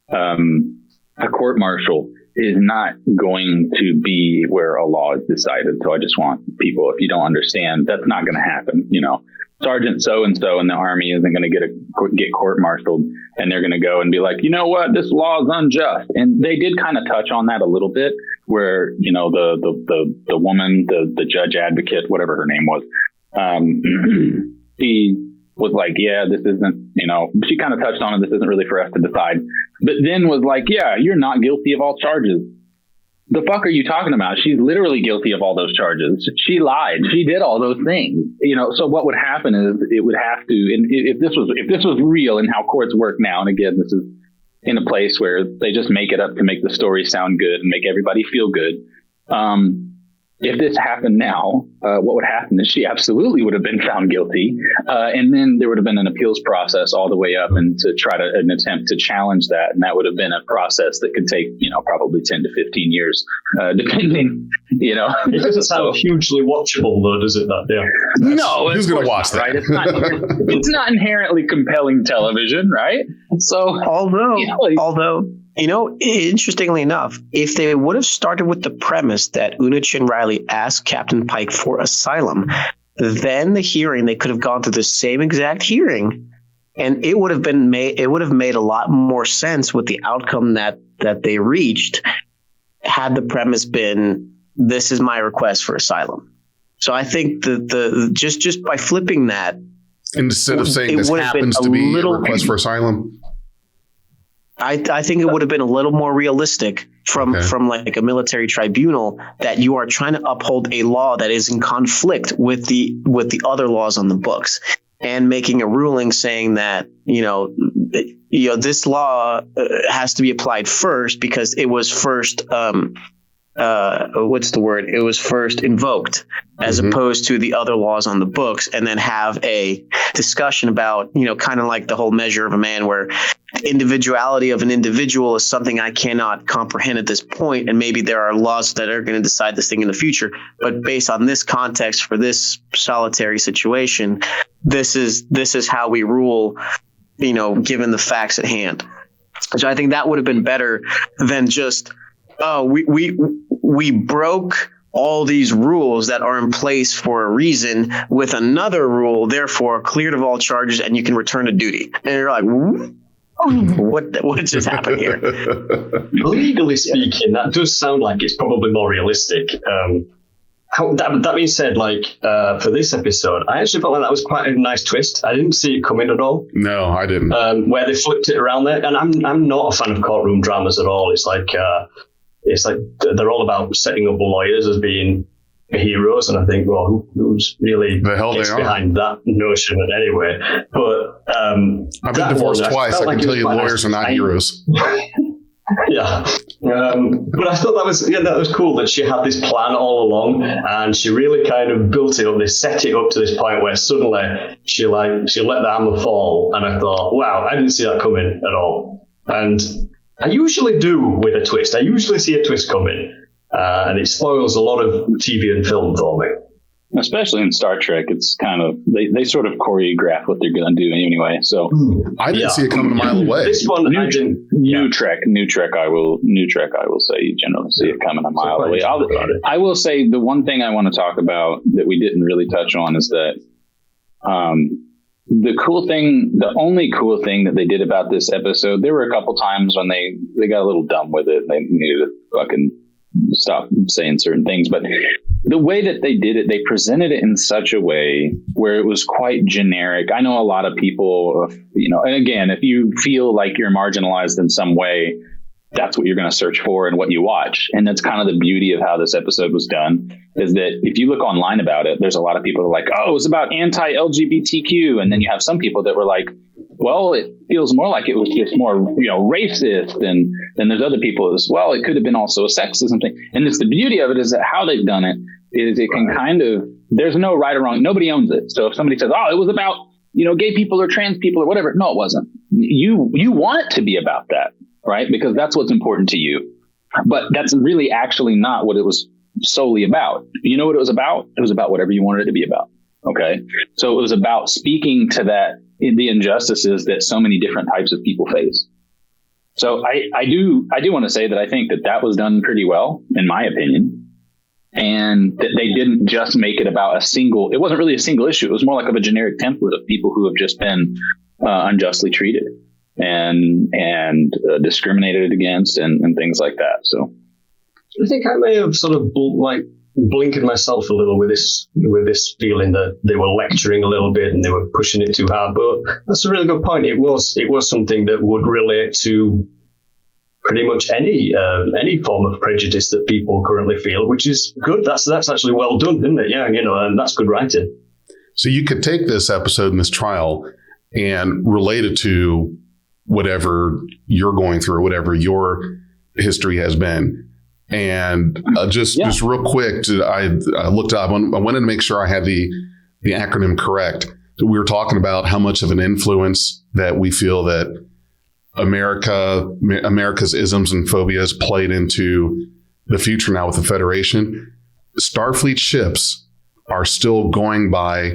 a court martial is not going to be where a law is decided. So I just want people, if you don't understand, that's not going to happen. Sergeant so-and-so in the Army isn't going to get court-martialed, and they're going to go and be like, you know what, this law is unjust. And they did kind of touch on that a little bit, where, the woman, the judge advocate, whatever her name was, she was like, yeah, this isn't, she kind of touched on it, this isn't really for us to decide. But then was like, yeah, you're not guilty of all charges. The fuck are you talking about? She's literally guilty of all those charges. She lied. She did all those things. So what would happen is it would have to, and if this was real and how courts work now, and again, this is in a place where they just make it up to make the story sound good and make everybody feel good. If this happened now, what would happen is she absolutely would have been found guilty. And then there would have been an appeals process all the way up and to try to an attempt to challenge that. And that would have been a process that could take, probably 10 to 15 years, depending, It doesn't sound hugely watchable though, does it? No. Who's going to watch that? Right? It's not inherently compelling television, right? So, although, interestingly enough, if they would have started with the premise that Una Chin Riley asked Captain Pike for asylum, then the hearing, they could have gone through the same exact hearing, and it would have made a lot more sense with the outcome that they reached had the premise been, this is my request for asylum. So I think the just by flipping that, instead of saying this happens to be a request for asylum, I think it would have been a little more realistic from like a military tribunal that you are trying to uphold a law that is in conflict with the other laws on the books, and making a ruling saying that this law has to be applied first because it was first it was first invoked as opposed to the other laws on the books, and then have a discussion about, kind of like the whole measure of a man, where individuality of an individual is something I cannot comprehend at this point, and maybe there are laws that are going to decide this thing in the future, but based on this context for this solitary situation, this is how we rule, given the facts at hand. So I think that would have been better than just, we broke all these rules that are in place for a reason with another rule, therefore cleared of all charges, and you can return to duty. And you're like, what just happened here? Legally speaking, that does sound like it's probably more realistic. That being said, for this episode, I actually felt like that was quite a nice twist. I didn't see it coming at all. No, I didn't. Where they flipped it around there, and I'm not a fan of courtroom dramas at all. It's like they're all about setting up lawyers as being heroes, and I think, well, who's really behind that notion anyway? But I've been divorced twice. I can tell you, lawyers are not heroes. Yeah. But I thought that was cool that she had this plan all along, and she really kind of built it up. They set it up to this point where suddenly she let the hammer fall, and I thought, wow, I didn't see that coming at all. And I usually do with a twist. I usually see a twist coming, and it spoils a lot of TV and film for me. Especially in Star Trek, it's kind of they sort of choreograph what they're going to do anyway. So I didn't see it coming a mile away. This one, New Trek. I will say you generally see it coming a mile away. I will say the one thing I want to talk about that we didn't really touch on is that the only cool thing that they did about this episode, there were a couple times when they got a little dumb with it. They needed to fucking stop saying certain things, but the way that they did it, they presented it in such a way where it was quite generic. I know a lot of people, and again, if you feel like you're marginalized in some way, that's what you're going to search for and what you watch. And that's kind of the beauty of how this episode was done, is that if you look online about it, there's a lot of people that are like, oh, it's about anti-LGBTQ. And then you have some people that were like, well, it feels more like it was just more, racist, and then there's other people as well. It could have been also a sexism thing. And it's the beauty of it is that how they've done it is it can kind of, there's no right or wrong. Nobody owns it. So if somebody says, oh, it was about, gay people or trans people or whatever. No, it wasn't. You want it to be about that, right? Because that's what's important to you. But that's really actually not what it was solely about. You know what it was about? It was about whatever you wanted it to be about. Okay. So it was about speaking to the injustices that so many different types of people face. So I do want to say that I think that was done pretty well, in my opinion. And that they didn't just make it about it wasn't really a single issue. It was more like of a generic template of people who have just been unjustly treated and discriminated against and things like that. So I think I may have sort of blinkered myself a little with this feeling that they were lecturing a little bit and they were pushing it too hard. But that's a really good point. It was something that would relate to pretty much any form of prejudice that people currently feel, which is good. That's actually well done, isn't it? Yeah, and that's good writing. So you could take this episode and this trial and relate it to whatever you're going through, whatever your history has been. And just real quick, I looked up. I wanted to make sure I had the acronym correct. We were talking about how much of an influence that we feel that America's isms and phobias played into the future now with the Federation. Starfleet ships are still going by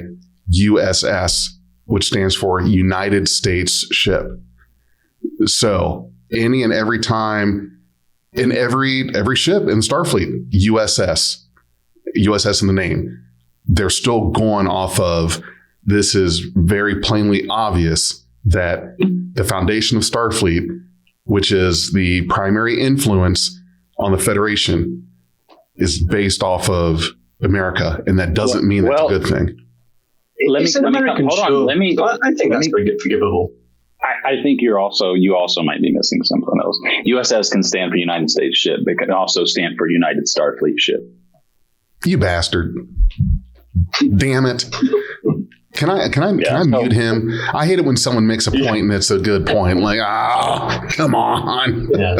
USS, which stands for United States Ship. So any and every time in every ship in Starfleet, USS in the name, they're still going off of, this is very plainly obvious that the foundation of Starfleet, which is the primary influence on the Federation, is based off of America. And that doesn't mean that's a good thing. I think that's pretty forgivable. I think you also might be missing something else. USS can stand for United States Ship. It can also stand for United Starfleet Ship. You bastard. Damn it. Can I mute him? I hate it when someone makes a point and it's a good point. Like, come on. Yeah.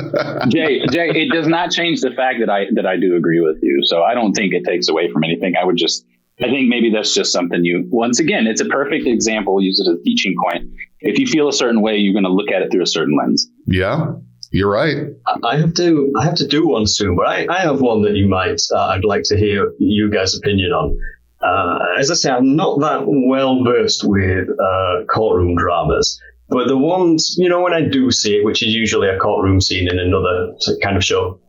Jay, it does not change the fact that I do agree with you. So I don't think it takes away from anything. I think maybe that's just something once again, it's a perfect example. Use it as a teaching point. If you feel a certain way, you're going to look at it through a certain lens. Yeah, you're right. I have to do one soon, but I have one that I'd like to hear you guys' opinion on. As I say, I'm not that well versed with courtroom dramas, but the ones, when I do see it, which is usually a courtroom scene in another kind of show,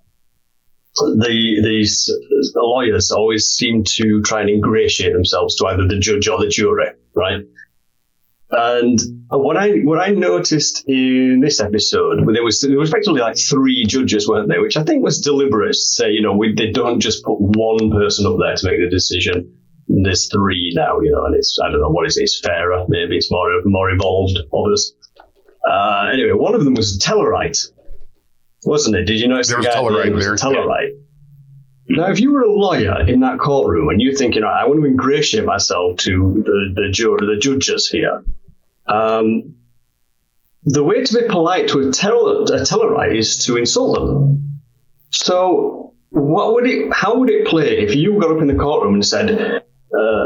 the lawyers always seem to try and ingratiate themselves to either the judge or the jury, right? And what I noticed in this episode, there was effectively like 3 judges, weren't there? Which I think was deliberate to say, they don't just put one person up there to make the decision. There's 3 now, and it's, I don't know, what is it? It's fairer. Maybe it's more evolved of us. Anyway, one of them was Tellarite, wasn't it? Did you notice there was Tellarite there? Tellarite. Yeah. Now, if you were a lawyer in that courtroom and you're thinking, I want to ingratiate myself to the judges here, the way to be polite to a Tellarite is to insult them. So how would it play if you got up in the courtroom and said,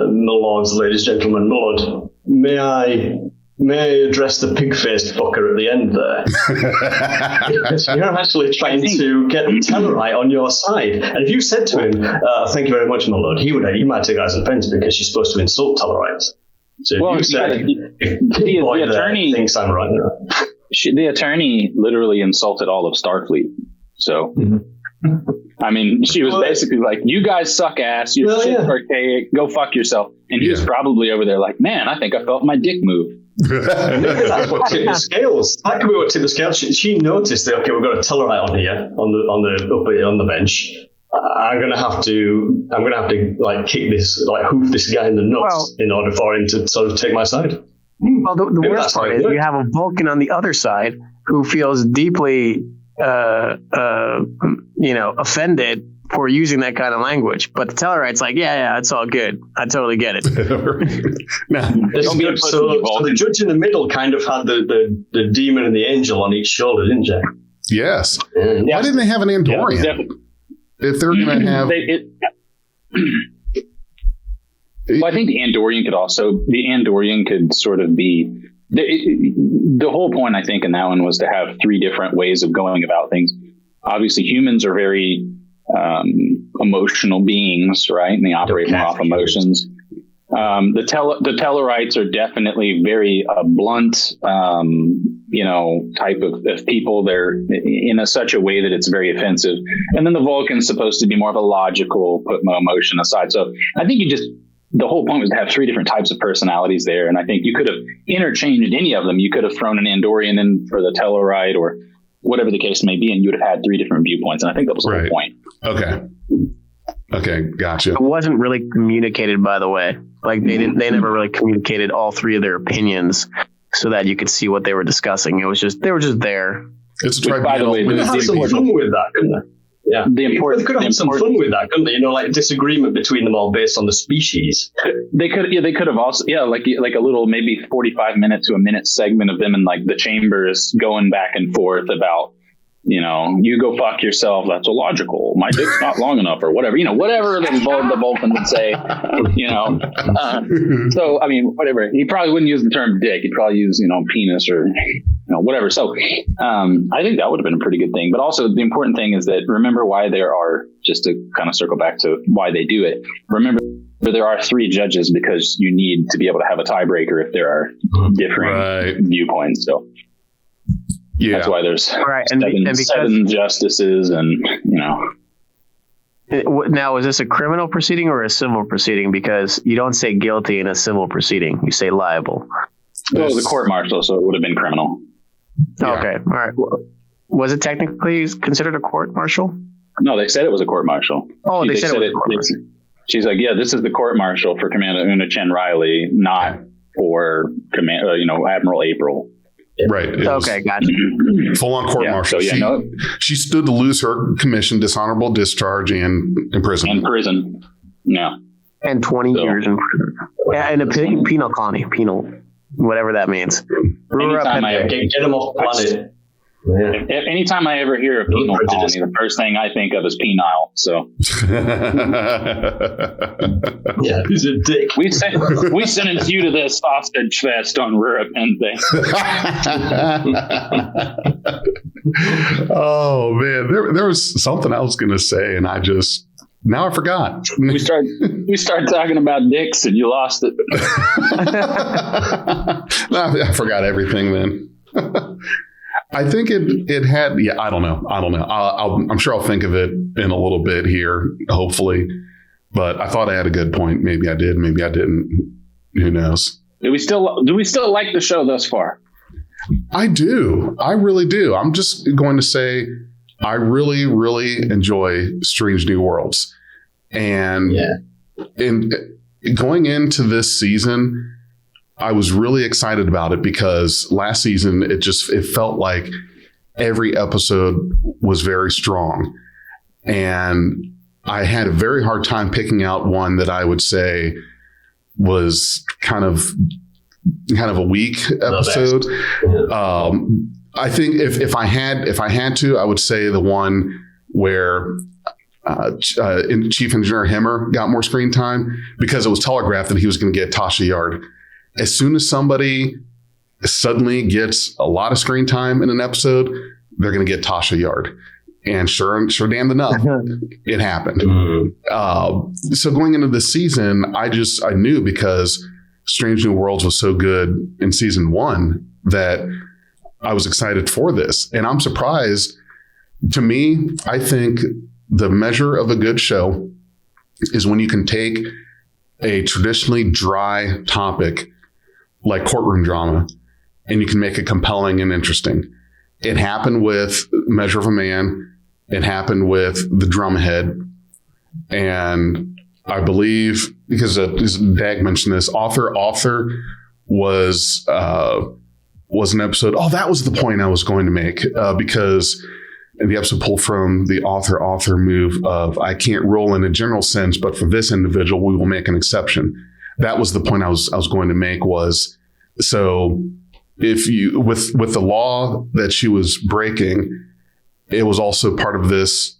my lords, ladies, gentlemen, my lord, may I address the pig-faced fucker at the end there? Because you're actually trying to get the Tellarite on your side. And if you said to him, thank you very much, my lord, he might take that as an offense because you're supposed to insult Tellarites. So if you say, the attorney thinks I'm right now. The attorney literally insulted all of Starfleet. So... Mm-hmm. I mean, she was basically like, you guys suck ass. You're archaic. Go fuck yourself. And he was probably over there like, man, I think I felt my dick move. Maybe that's what tipped the scales. That could be what tipped the scales. She noticed that, okay, we've got a Tellarite on here, on the bench. I'm gonna have to like kick this, like hoof this guy in the nuts in order for him to sort of take my side. Well, the worst part is you have a Vulcan on the other side who feels deeply offended for using that kind of language. But the Tellarites like, yeah, it's all good. I totally get it. It's good. So the judge in the middle kind of had the demon and the angel on each shoulder, didn't you? Yes. Why didn't they have an Andorian? Yeah, if they're going to have... Well, I think the Andorian could sort of be the whole point, I think, in that one was to have three different ways of going about things. Obviously, humans are very emotional beings, right? And they operate more off emotions. The Tellarites are definitely very blunt, type of people. They're in such a way that it's very offensive. And then the Vulcan's supposed to be more of a logical, put emotion aside. So I think the whole point was to have three different types of personalities there. And I think you could have interchanged any of them. You could have thrown an Andorian in for the Tellarite or whatever the case may be, and you would have had three different viewpoints. And I think that was the whole point. Okay. Gotcha. It wasn't really communicated, by the way. Like they never really communicated all three of their opinions so that you could see what they were discussing. They were just there. It's a tribunal. By the way, they had some fun with that, couldn't they? Yeah, they could have had some fun with that, couldn't they? Like disagreement between them all based on the species. They could have also, like a little maybe 45 minute to a minute segment of them in like the chambers going back and forth about, you go fuck yourself. That's illogical. My dick's not long enough, or whatever. Whatever the Vulcan would say. So I mean, whatever. He probably wouldn't use the term dick. He'd probably use penis or whatever. So I think that would have been a pretty good thing. But also the important thing is that remember why there are, just to kind of circle back to why they do it. Remember there are three judges because you need to be able to have a tiebreaker if there are differing viewpoints. So. Yeah, that's why there's seven justices, and Now, is this a criminal proceeding or a civil proceeding? Because you don't say guilty in a civil proceeding; you say liable. Well, it was a court martial, so it would have been criminal. Yeah. Okay, all right. Was it technically considered a court martial? No, they said it was a court martial. Oh, they said it was a court martial. She's like, yeah, this is the court martial for Commander Una Chen Riley, not for Admiral April. Right. Okay, gotcha. Full on court martial. So, she stood to lose her commission, dishonorable discharge, and imprisonment. Yeah. And 20 years in prison. Yeah, in a penal colony. Penal, whatever that means. Anytime get them off planet. Yeah. Anytime I ever hear of penal colony, the first thing I think of is penile. So, yeah, he's a dick. We sentence you to this sausage fest on Rurapente. Oh man, there was something I was going to say, and I forgot. We start talking about dicks, and you lost it. I forgot everything then. I think it had, I don't know. I'm sure I'll think of it in a little bit here, hopefully. But I thought I had a good point. Maybe I did. Maybe I didn't. Who knows? Do we still like the show thus far? I do. I really do. I'm just going to say I really, really enjoy Strange New Worlds. And in going into this season, I was really excited about it because last season it felt like every episode was very strong, and I had a very hard time picking out one that I would say was kind of a weak episode. I think if I had to, I would say the one where Chief Engineer Hemmer got more screen time because it was telegraphed that he was going to get Tasha Yard. As soon as somebody suddenly gets a lot of screen time in an episode, they're going to get Tasha Yard. And sure damn enough, it happened. So going into this season, I knew because Strange New Worlds was so good in season 1 that I was excited for this. And I'm surprised. To me, I think the measure of a good show is when you can take a traditionally dry topic like courtroom drama, and you can make it compelling and interesting. It happened with Measure of a Man. It happened with The Drumhead. And I believe, because Dag mentioned this, Author was an episode. Oh, that was the point I was going to make, because and the episode pulled from the author move of, I can't rule in a general sense, but for this individual, we will make an exception. That was the point I was going to make was, so if you, with the law that she was breaking, it was also part of this.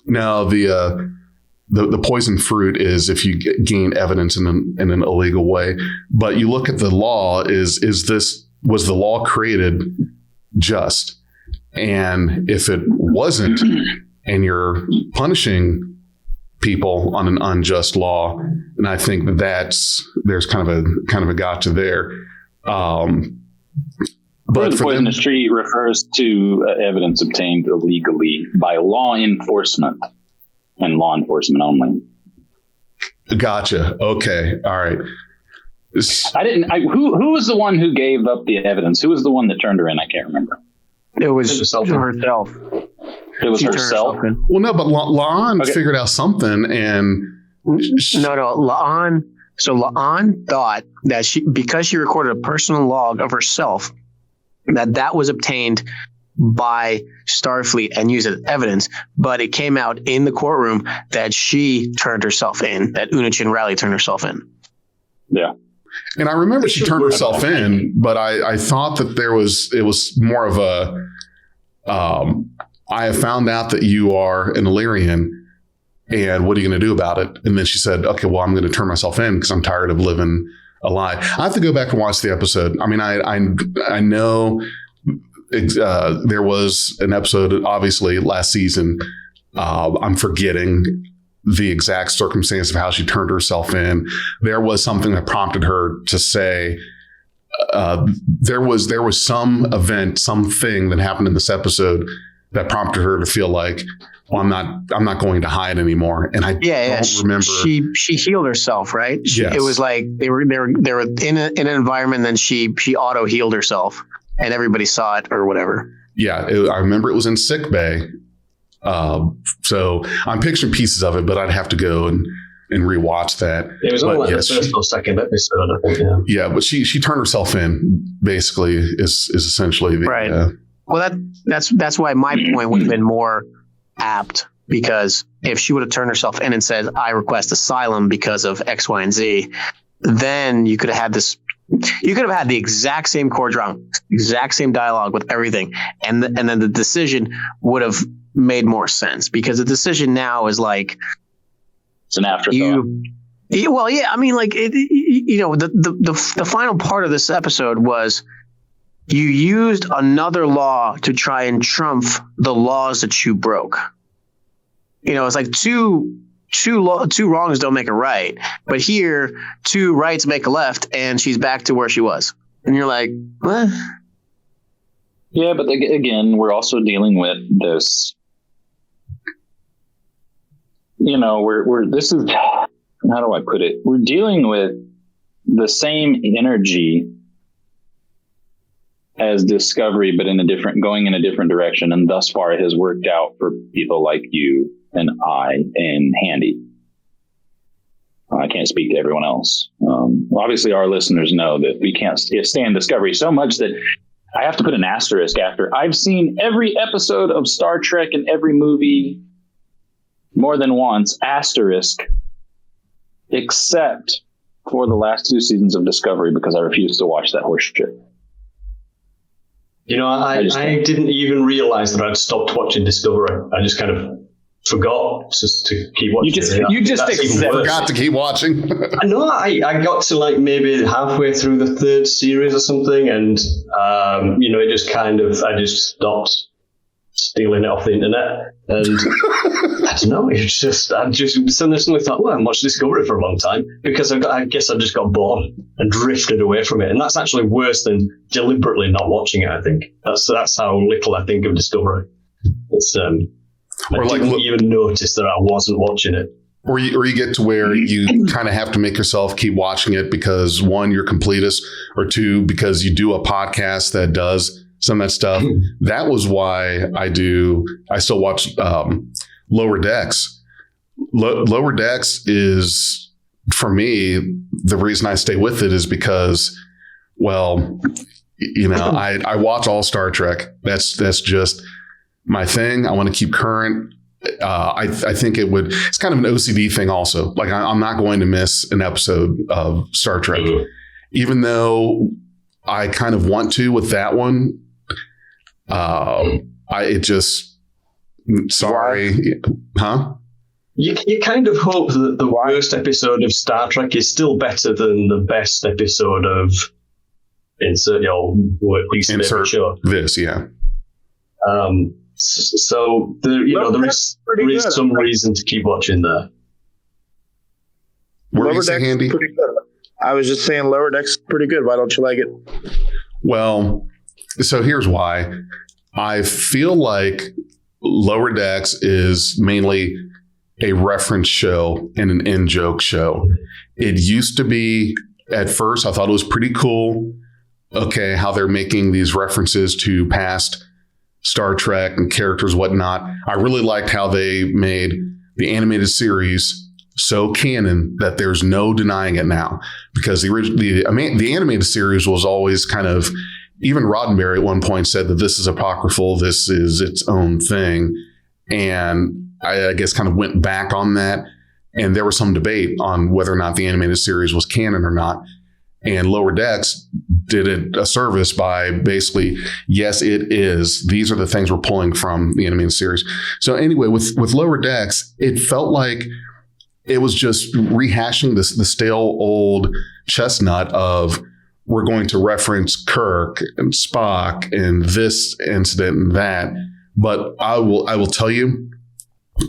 Now the poison fruit is if you gain evidence in an illegal way, but you look at the law was the law created just? And if it wasn't, and you're punishing people on an unjust law, and I think there's kind of a gotcha there. But the poisonous tree refers to evidence obtained illegally by law enforcement and law enforcement only. Gotcha. Okay. All right. Who was the one who gave up the evidence? Who was the one that turned her in? I can't remember. It was herself. It was herself. Well, no, but La'an figured out something, and no, La'an. So La'an thought that because she recorded a personal log of herself, that was obtained by Starfleet and used as evidence, but it came out in the courtroom that she turned herself in, that Unachin Riley turned herself in. Yeah. And I remember she turned herself in, but I thought that it was more of a, I have found out that you are an Illyrian, and what are you going to do about it? And then she said, okay, well, I'm going to turn myself in because I'm tired of living a lie. I have to go back and watch the episode. I mean, I know there was an episode, obviously, last season. I'm forgetting the exact circumstance of how she turned herself in. There was something that prompted her to say, there was some event, something that happened in this episode that prompted her to feel like, well, I'm not going to hide anymore. And I don't remember. She healed herself, right? Yes. It was like they were in an environment, then she auto healed herself, and everybody saw it or whatever. Yeah, I remember it was in sick bay. So I'm picturing pieces of it, but I'd have to go and rewatch that. It was only the first or second episode, I think. Yeah, but she turned herself in. Basically, is essentially the right. Well, that's why my point would have been more apt, because if she would have turned herself in and said, I request asylum because of X, Y, and Z, then you could have had this. You could have had the exact same core drama, exact same dialogue with everything, and then the decision would have made more sense, because the decision now is like it's an afterthought. Well, yeah, I mean, like the final part of this episode was you used another law to try and trump the laws that you broke. It's like two wrongs don't make a right, but here 2 rights make a left, and she's back to where she was, and you're like, what? Yeah, but again, we're also dealing with this. This is, how do I put it? We're dealing with the same energy as Discovery, but going in a different direction. And thus far it has worked out for people like you and I and Handy. I can't speak to everyone else. Obviously our listeners know that we can't stand Discovery so much that I have to put an asterisk after. I've seen every episode of Star Trek and every movie more than once, asterisk, except for the last 2 seasons of Discovery, because I refuse to watch that horse shit. I didn't even realize that I'd stopped watching Discovery. I just kind of forgot to keep watching. You just forgot to keep watching. No, I got to like maybe halfway through the 3rd series or something, and it just I just stopped stealing it off the internet, and I don't know. I just suddenly thought, well, I watched Discovery for a long time, because I guess I just got bored and drifted away from it, and that's actually worse than deliberately not watching it. I think that's how little I think of Discovery. It's I didn't even notice that I wasn't watching it. Or you get to where you kind of have to make yourself keep watching it because 1, you're completist, or 2, because you do a podcast that does some of that stuff. That was why I still watch Lower Decks. Lower Decks is, for me, the reason I stay with it is because, well, I watch all Star Trek. That's just my thing. I want to keep current. I think it's kind of an OCD thing also. Like I'm not going to miss an episode of Star Trek, even though I kind of want to with that one. Sorry. Huh? You kind of hope that the worst episode of Star Trek is still better than the best episode of insert your insert show. This, yeah. So there is some reason to keep watching there. Lower Deck's pretty good. I was just saying Lower Deck's pretty good. Why don't you like it? Well, so here's why. I feel like Lower Decks is mainly a reference show and an in-joke show. It used to be, at first, I thought it was pretty cool. Okay, how they're making these references to past Star Trek and characters, whatnot. I really liked how they made the animated series so canon that there's no denying it now. Because the animated series was always kind of, even Roddenberry at one point said that this is apocryphal, this is its own thing. And I guess kind of went back on that. And there was some debate on whether or not the animated series was canon or not. And Lower Decks did it a service by basically, yes, it is. These are the things we're pulling from the animated series. So anyway, with Lower Decks, it felt like it was just rehashing the stale old chestnut of we're going to reference Kirk and Spock and this incident and that. But I will tell you,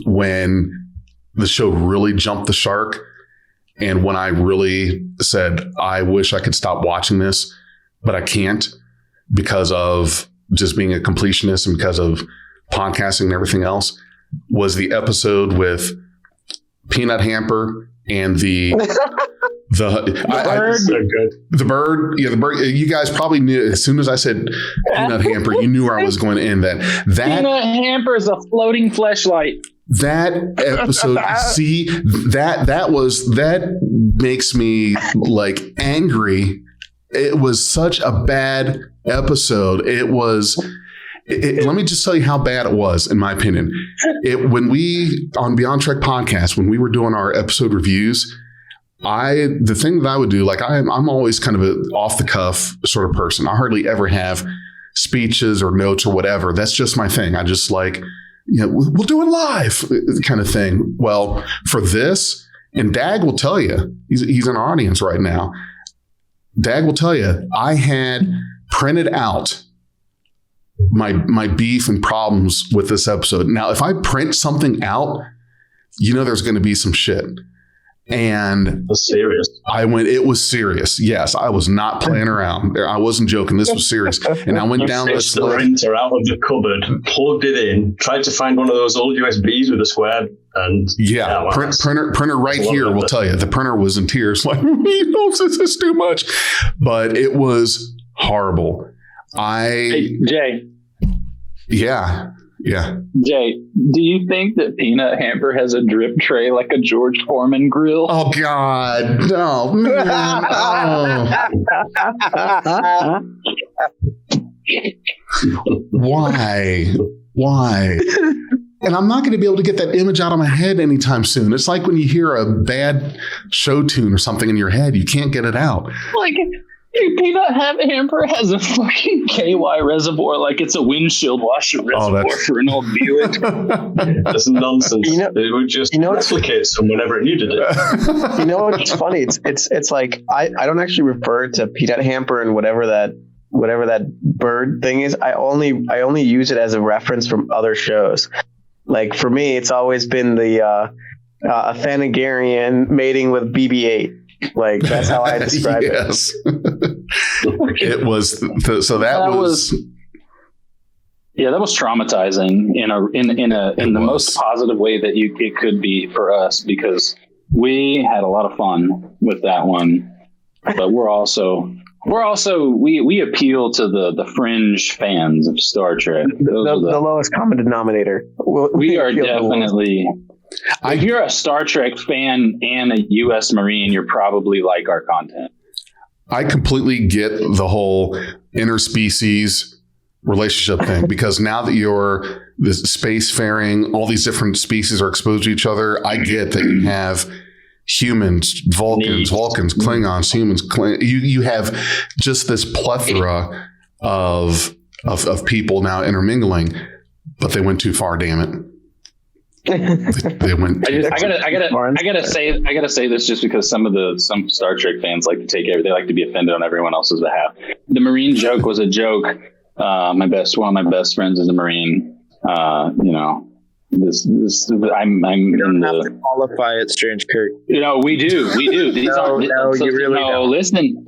when the show really jumped the shark, and when I really said, I wish I could stop watching this, but I can't because of just being a completionist and because of podcasting and everything else, was the episode with Peanut Hamper and the bird. Yeah, the bird. You guys probably knew as soon as I said Peanut Hamper, you knew where I was going to end that. Peanut Hamper is a floating fleshlight. That episode, see, that makes me like angry. It was such a bad episode. It was. Let me just tell you how bad it was, in my opinion. When we on Beyond Trek podcast, when we were doing our episode reviews, the thing that I would do, like I'm always kind of an off the cuff sort of person. I hardly ever have speeches or notes or whatever. That's just my thing. I just like, we'll do it live kind of thing. Well, for this, and Dag will tell you, he's in our audience right now. Dag will tell you, I had printed out my beef and problems with this episode. Now, if I print something out, there's going to be some shit. And was serious. It was serious. Yes, I was not playing around. I wasn't joking. This was serious. And I went down this the printer out of the cupboard, plugged it in, tried to find one of those old USBs with a square, and printer right here will tell you. The printer was in tears, like, this is too much. But it was horrible. Hey, Jay. Yeah. Jay, do you think that Peanut Hamper has a drip tray like a George Foreman grill? Oh, God. Oh, man. Oh. Why? And I'm not going to be able to get that image out of my head anytime soon. It's like when you hear a bad show tune or something in your head, you can't get it out. Like... Peanut Hamper has a fucking KY reservoir like it's a windshield washer reservoir for an old Buick. That's nonsense. It would just replicate some whenever it needed it. You know what's funny? It's like I don't actually refer to Peanut Hamper and whatever that bird thing is. I only use it as a reference from other shows. Like for me, it's always been the a Thanagarian mating with BB-8. Like that's how I describe it. It was that was that was traumatizing in the most positive way that it could be for us, because we had a lot of fun with that one, but we appeal to the fringe fans of Star Trek. The lowest common denominator. We are definitely. If you're a Star Trek fan and a U.S. Marine, you're probably like our content. I completely get the whole interspecies relationship thing, because now that you're this spacefaring, all these different species are exposed to each other. I get that you have humans, Vulcans, Klingons, humans. You have just this plethora of people now intermingling, but they went too far. Damn it. They went. I gotta say this just because some Star Trek fans like to they like to be offended on everyone else's behalf. The Marine joke was a joke. One of my best friends is a Marine. I'm You don't have to qualify it, Strange Kirk. We do. These No, you really don't. Listen.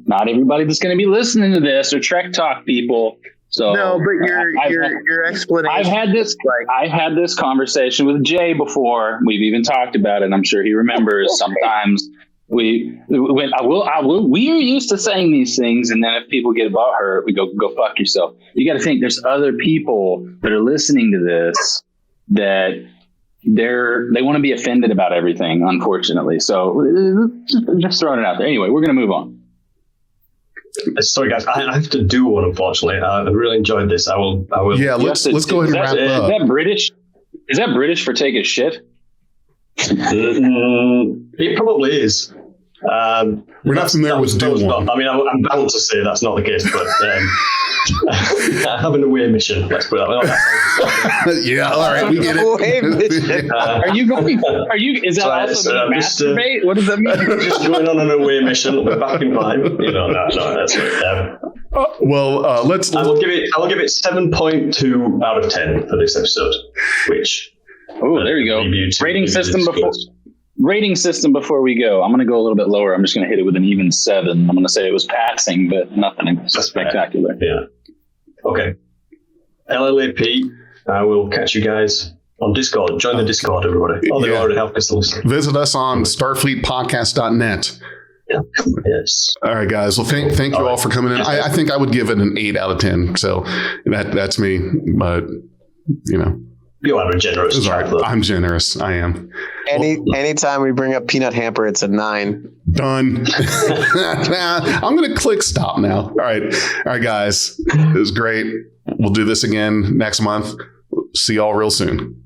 Not everybody that's going to be listening to this are Trek Talk people. So No, but your explanation. I've had this conversation with Jay before. We've even talked about it. I'm sure he remembers. Sometimes we're used to saying these things, and then if people get about hurt, we go fuck yourself. You got to think there's other people that are listening to this that they want to be offended about everything, unfortunately. So just throwing it out there. Anyway, we're going to move on. Sorry, guys. I have to do one. Unfortunately, I really enjoyed this. I will. Yeah, let's go ahead and wrap up. Is that British? Is that British for take a shit? It probably is. We're not familiar with do one. I mean, I'm bound to say that's not the case, but I have an away mission. Let's put it that way. Yeah, all right, we get it. Are you? Is that also masturbate? What does that mean? Just going on an away mission. We're back in time. No, that's right. Well, I will give it 7.2 out of 10 for this episode. Which? Oh, there you go. Rating system before we go. I'm going to go a little bit lower. I'm just going to hit it with an even 7. I'm going to say it was passing, but nothing spectacular. Yeah. Okay. LLAP. I will catch you guys on Discord. Join the Discord, everybody. Oh, they already have us listen. Visit us on starfleetpodcast.net. Yeah. Yes. All right, guys. Well, thank you all for coming in. I think I would give it an 8 out of 10. So that's me. But, You are a generous child. I'm generous. I am. Anytime we bring up Peanut Hamper, it's a 9. Done. I'm going to click stop now. All right, guys. It was great. We'll do this again next month. See y'all real soon.